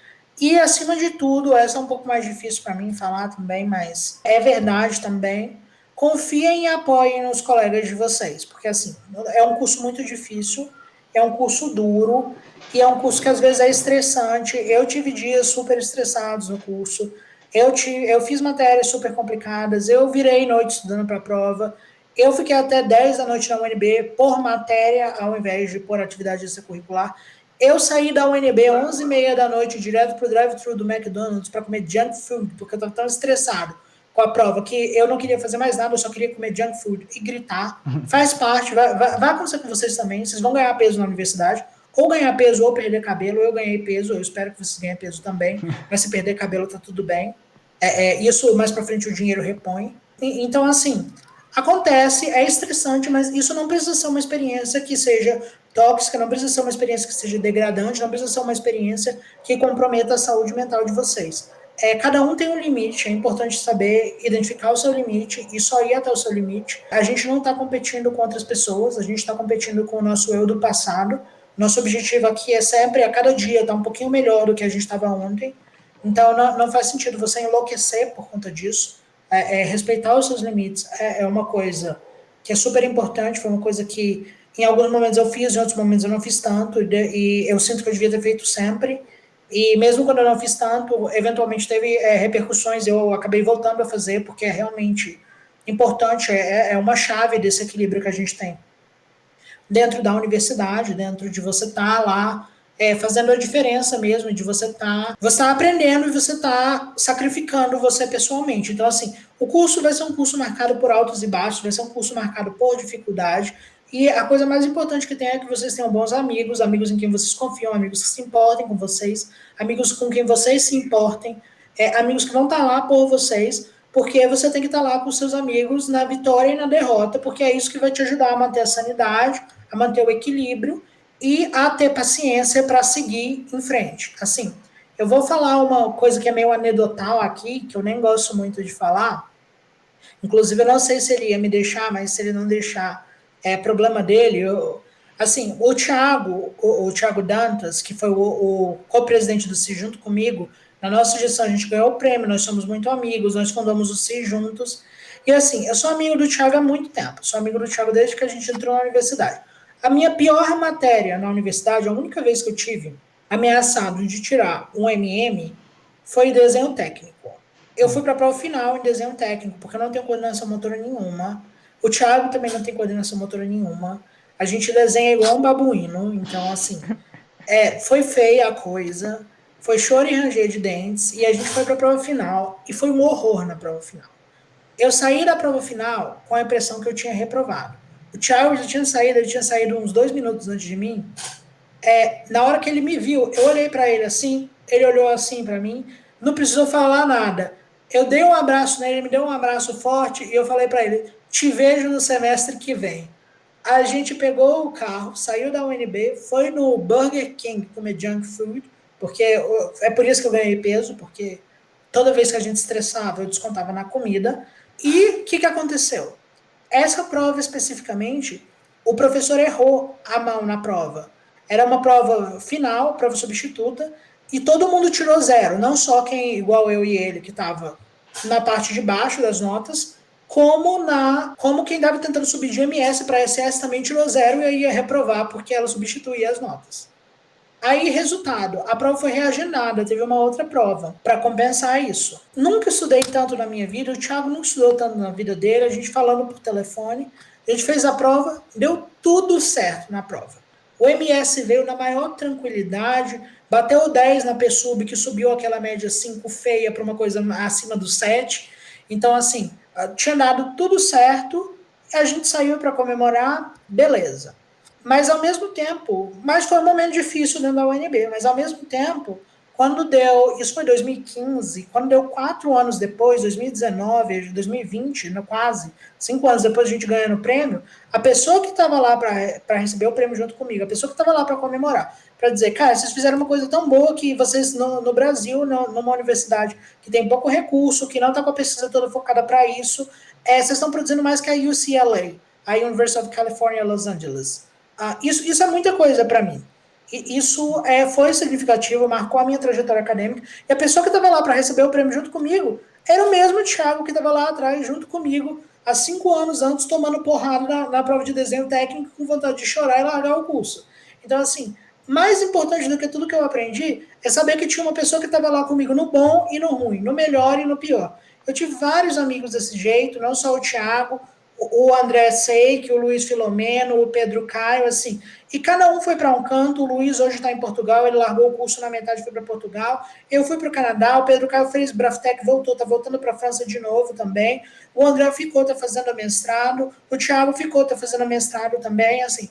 E, acima de tudo, essa é um pouco mais difícil para mim falar também, mas é verdade também. Confiem e apoiem nos colegas de vocês, porque, assim, é um curso muito difícil, é um curso duro, e é um curso que às vezes é estressante. Eu tive dias super estressados no curso, eu fiz matérias super complicadas, eu virei noite estudando para a prova, eu fiquei até 10 da noite na UNB por matéria, ao invés de por atividade extracurricular. Eu saí da UNB 11h30 da noite, direto pro drive-thru do McDonald's para comer junk food, porque eu estava tão estressado com a prova que eu não queria fazer mais nada, eu só queria comer junk food e gritar. Faz parte, vai acontecer com vocês também, vocês vão ganhar peso na universidade, ou ganhar peso ou perder cabelo. Eu ganhei peso, eu espero que vocês ganhem peso também, mas se perder cabelo tá tudo bem. Isso mais para frente o dinheiro repõe. Então, assim, acontece, é estressante, mas isso não precisa ser uma experiência que seja tóxica, não precisa ser uma experiência que seja degradante, não precisa ser uma experiência que comprometa a saúde mental de vocês. Cada um tem um limite, é importante saber identificar o seu limite e só ir até o seu limite. A gente não está competindo com outras pessoas, a gente está competindo com o nosso eu do passado. Nosso objetivo aqui é sempre, a cada dia, estar um pouquinho melhor do que a gente estava ontem. Então, não faz sentido você enlouquecer por conta disso. Respeitar os seus limites é uma coisa que é super importante, foi uma coisa que em alguns momentos eu fiz, em outros momentos eu não fiz tanto, e eu sinto que eu devia ter feito sempre. E mesmo quando eu não fiz tanto, eventualmente teve repercussões, eu acabei voltando a fazer, porque é realmente importante, é uma chave desse equilíbrio que a gente tem dentro da universidade, dentro de você estar lá fazendo a diferença mesmo de você tá aprendendo e você tá sacrificando você pessoalmente. Então, assim, o curso vai ser um curso marcado por altos e baixos, vai ser um curso marcado por dificuldade, e a coisa mais importante que tem é que vocês tenham bons amigos, amigos em quem vocês confiam, amigos que se importem com vocês, amigos com quem vocês se importem, amigos que vão estar lá por vocês, porque você tem que estar lá com seus amigos na vitória e na derrota, porque é isso que vai te ajudar a manter a sanidade, a manter o equilíbrio e a ter paciência para seguir em frente. Assim, eu vou falar uma coisa que é meio anedotal aqui, que eu nem gosto muito de falar. Inclusive, eu não sei se ele ia me deixar, mas se ele não deixar, é problema dele. Assim, o Thiago Dantas, que foi o co-presidente do CI junto comigo, na nossa gestão a gente ganhou o prêmio, nós somos muito amigos, nós fundamos o CI juntos. E assim, eu sou amigo do Thiago há muito tempo, sou amigo do Thiago desde que a gente entrou na universidade. A minha pior matéria na universidade, a única vez que eu tive ameaçado de tirar um MM, foi desenho técnico. Eu fui para a prova final em desenho técnico, porque eu não tenho coordenação motora nenhuma. O Thiago também não tem coordenação motora nenhuma. A gente desenha igual um babuíno, então, assim, foi feia a coisa, foi choro e ranger de dentes, e a gente foi para a prova final, e foi um horror na prova final. Eu saí da prova final com a impressão que eu tinha reprovado. O Thiago já tinha saído, ele tinha saído uns 2 minutos antes de mim. Na hora que ele me viu, eu olhei para ele assim, ele olhou assim para mim, não precisou falar nada. Eu dei um abraço nele, ele me deu um abraço forte e eu falei para ele: te vejo no semestre que vem. A gente pegou o carro, saiu da UNB, foi no Burger King comer junk food, porque é por isso que eu ganhei peso, porque toda vez que a gente estressava, eu descontava na comida. E o que aconteceu? Essa prova especificamente, o professor errou a mão na prova. Era uma prova final, prova substituta, e todo mundo tirou zero, não só quem, igual eu e ele, que estava na parte de baixo das notas, como quem estava tentando subir de MS para SS também tirou zero e aí ia reprovar porque ela substituía as notas. Aí, resultado, a prova foi reagendada, teve uma outra prova para compensar isso. Nunca estudei tanto na minha vida, o Thiago nunca estudou tanto na vida dele, a gente falando por telefone, a gente fez a prova, deu tudo certo na prova. O MS veio na maior tranquilidade, bateu 10 na PSUB, que subiu aquela média 5 feia para uma coisa acima do 7. Então, assim, tinha dado tudo certo, a gente saiu para comemorar, beleza. Mas ao mesmo tempo, mas foi um momento difícil dentro da UNB, mas ao mesmo tempo, quando deu, isso foi 2015, quando deu 4 anos depois, 2019, 2020, quase, 5 anos depois a gente ganhando o prêmio, a pessoa que estava lá para receber o prêmio junto comigo, a pessoa que estava lá para comemorar, para dizer, cara, vocês fizeram uma coisa tão boa que vocês no Brasil, numa universidade que tem pouco recurso, que não está com a pesquisa toda focada para isso, vocês estão produzindo mais que a UCLA, a University of California, Los Angeles. Isso é muita coisa para mim. Isso foi significativo, marcou a minha trajetória acadêmica. E a pessoa que estava lá para receber o prêmio junto comigo era o mesmo Thiago que estava lá atrás, junto comigo, há 5 anos antes, tomando porrada na prova de desenho técnico, com vontade de chorar e largar o curso. Então, assim, mais importante do que tudo que eu aprendi é saber que tinha uma pessoa que estava lá comigo no bom e no ruim, no melhor e no pior. Eu tive vários amigos desse jeito, não só o Thiago, o André Seik, o Luiz Filomeno, o Pedro Caio, assim, e cada um foi para um canto. O Luiz hoje está em Portugal, ele largou o curso na metade e foi para Portugal. Eu fui para o Canadá, o Pedro Caio fez Braftec, voltou, está voltando para a França de novo também. O André ficou, está fazendo mestrado. O Thiago ficou, está fazendo mestrado também, assim.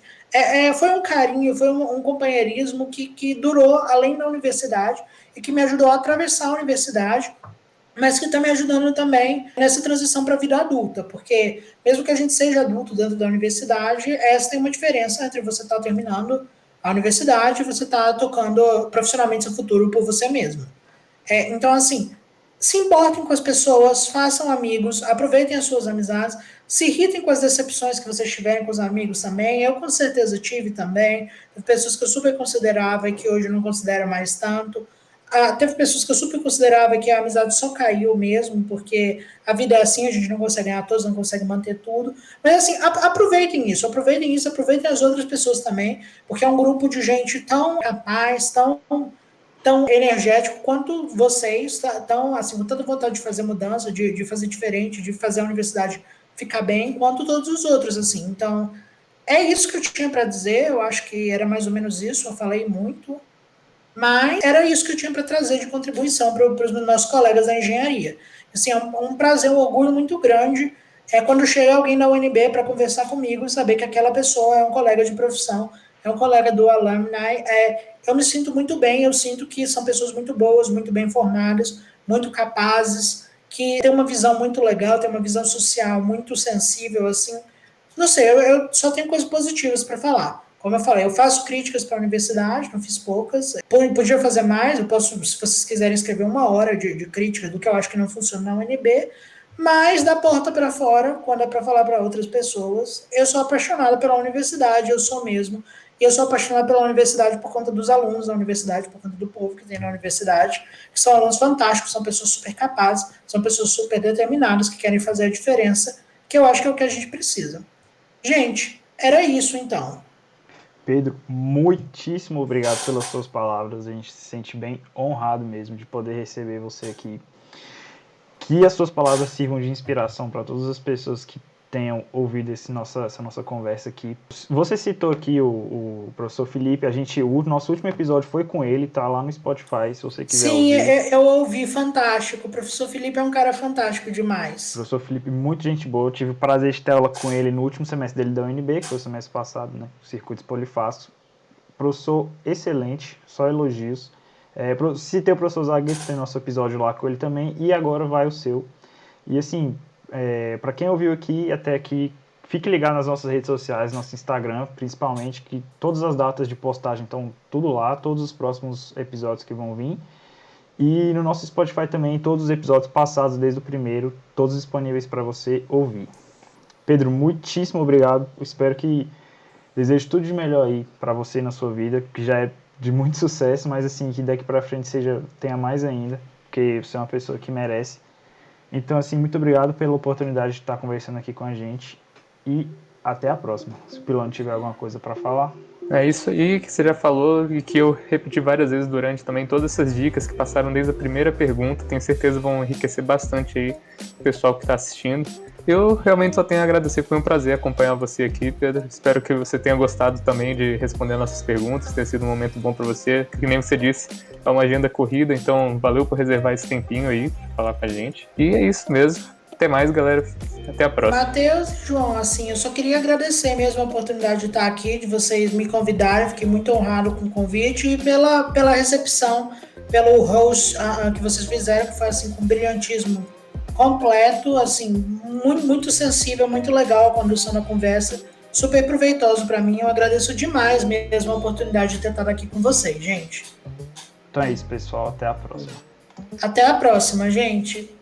Foi um carinho, foi um companheirismo que durou além da universidade e que me ajudou a atravessar a universidade, mas que está me ajudando também nessa transição para a vida adulta, porque mesmo que a gente seja adulto dentro da universidade, essa tem uma diferença entre você estar terminando a universidade e você estar tocando profissionalmente seu futuro por você mesmo. Então, assim, se importem com as pessoas, façam amigos, aproveitem as suas amizades, se irritem com as decepções que vocês tiverem com os amigos também. Eu com certeza tive também, pessoas que eu super considerava e que hoje não considero mais tanto. Teve pessoas que eu super considerava que a amizade só caiu mesmo, porque a vida é assim, a gente não consegue ganhar todos, não consegue manter tudo. Mas assim, aproveitem isso, aproveitem as outras pessoas também, porque é um grupo de gente tão capaz, tão energético quanto vocês, tão assim, com tanta vontade de fazer mudança, de fazer diferente, de fazer a universidade ficar bem, quanto todos os outros, assim. Então, é isso que eu tinha para dizer, eu acho que era mais ou menos isso, eu falei muito. Mas era isso que eu tinha para trazer de contribuição para os meus colegas da engenharia. Assim, é um prazer, um orgulho muito grande quando chega alguém da UNB para conversar comigo e saber que aquela pessoa é um colega de profissão, é um colega do alumni. Eu me sinto muito bem, eu sinto que são pessoas muito boas, muito bem formadas, muito capazes, que têm uma visão muito legal, têm uma visão social muito sensível, assim. Não sei, eu só tenho coisas positivas para falar. Como eu falei, eu faço críticas para a universidade, não fiz poucas. Podia fazer mais, eu posso, se vocês quiserem escrever 1 hora de crítica do que eu acho que não funciona na UNB, mas da porta para fora, quando é para falar para outras pessoas, eu sou apaixonada pela universidade, eu sou mesmo. E eu sou apaixonada pela universidade por conta dos alunos da universidade, por conta do povo que tem na universidade, que são alunos fantásticos, são pessoas super capazes, são pessoas super determinadas, que querem fazer a diferença, que eu acho que é o que a gente precisa. Gente, era isso então. Pedro, muitíssimo obrigado pelas suas palavras. A gente se sente bem honrado mesmo de poder receber você aqui. Que as suas palavras sirvam de inspiração para todas as pessoas que tenham ouvido essa nossa conversa aqui. Você citou aqui o professor Felipe, o nosso último episódio foi com ele, tá lá no Spotify, se você quiser Sim, ouvir. eu ouvi, fantástico. O professor Felipe é um cara fantástico demais. Professor Felipe, muito gente boa. Eu tive o prazer de ter aula com ele no último semestre dele da UNB, que foi o semestre passado, né? Circuitos Polifácio. Professor excelente, só elogios. Citei o professor Zagueiro, tem nosso episódio lá com ele também, e agora vai o seu. E assim, para quem ouviu aqui até aqui, fique ligado nas nossas redes sociais, nosso Instagram, principalmente, que todas as datas de postagem estão tudo lá, todos os próximos episódios que vão vir. E no nosso Spotify também, todos os episódios passados, desde o primeiro, todos disponíveis para você ouvir. Pedro, muitíssimo obrigado. Eu espero que desejo tudo de melhor aí para você na sua vida, que já é de muito sucesso, mas assim, que daqui para frente tenha mais ainda, porque você é uma pessoa que merece. Então, assim, muito obrigado pela oportunidade de estar conversando aqui com a gente e até a próxima. Se o Pilão tiver alguma coisa para falar. É isso aí que você já falou e que eu repeti várias vezes durante também todas essas dicas que passaram desde a primeira pergunta. Tenho certeza vão enriquecer bastante aí o pessoal que está assistindo. Eu realmente só tenho a agradecer, foi um prazer acompanhar você aqui, Pedro. Espero que você tenha gostado também de responder nossas perguntas, ter sido um momento bom para você. Que nem você disse, é uma agenda corrida, então valeu por reservar esse tempinho aí pra falar com a gente. E é isso mesmo. Até mais, galera. Até a próxima. Matheus e João, assim, eu só queria agradecer mesmo a oportunidade de estar aqui, de vocês me convidarem, fiquei muito honrado com o convite e pela recepção, pelo host que vocês fizeram, que foi assim, com brilhantismo completo, assim, muito, muito sensível, muito legal a condução da conversa, super proveitoso para mim, eu agradeço demais mesmo a oportunidade de ter estado aqui com vocês, gente. Então é isso, pessoal. Até a próxima. Até a próxima, gente.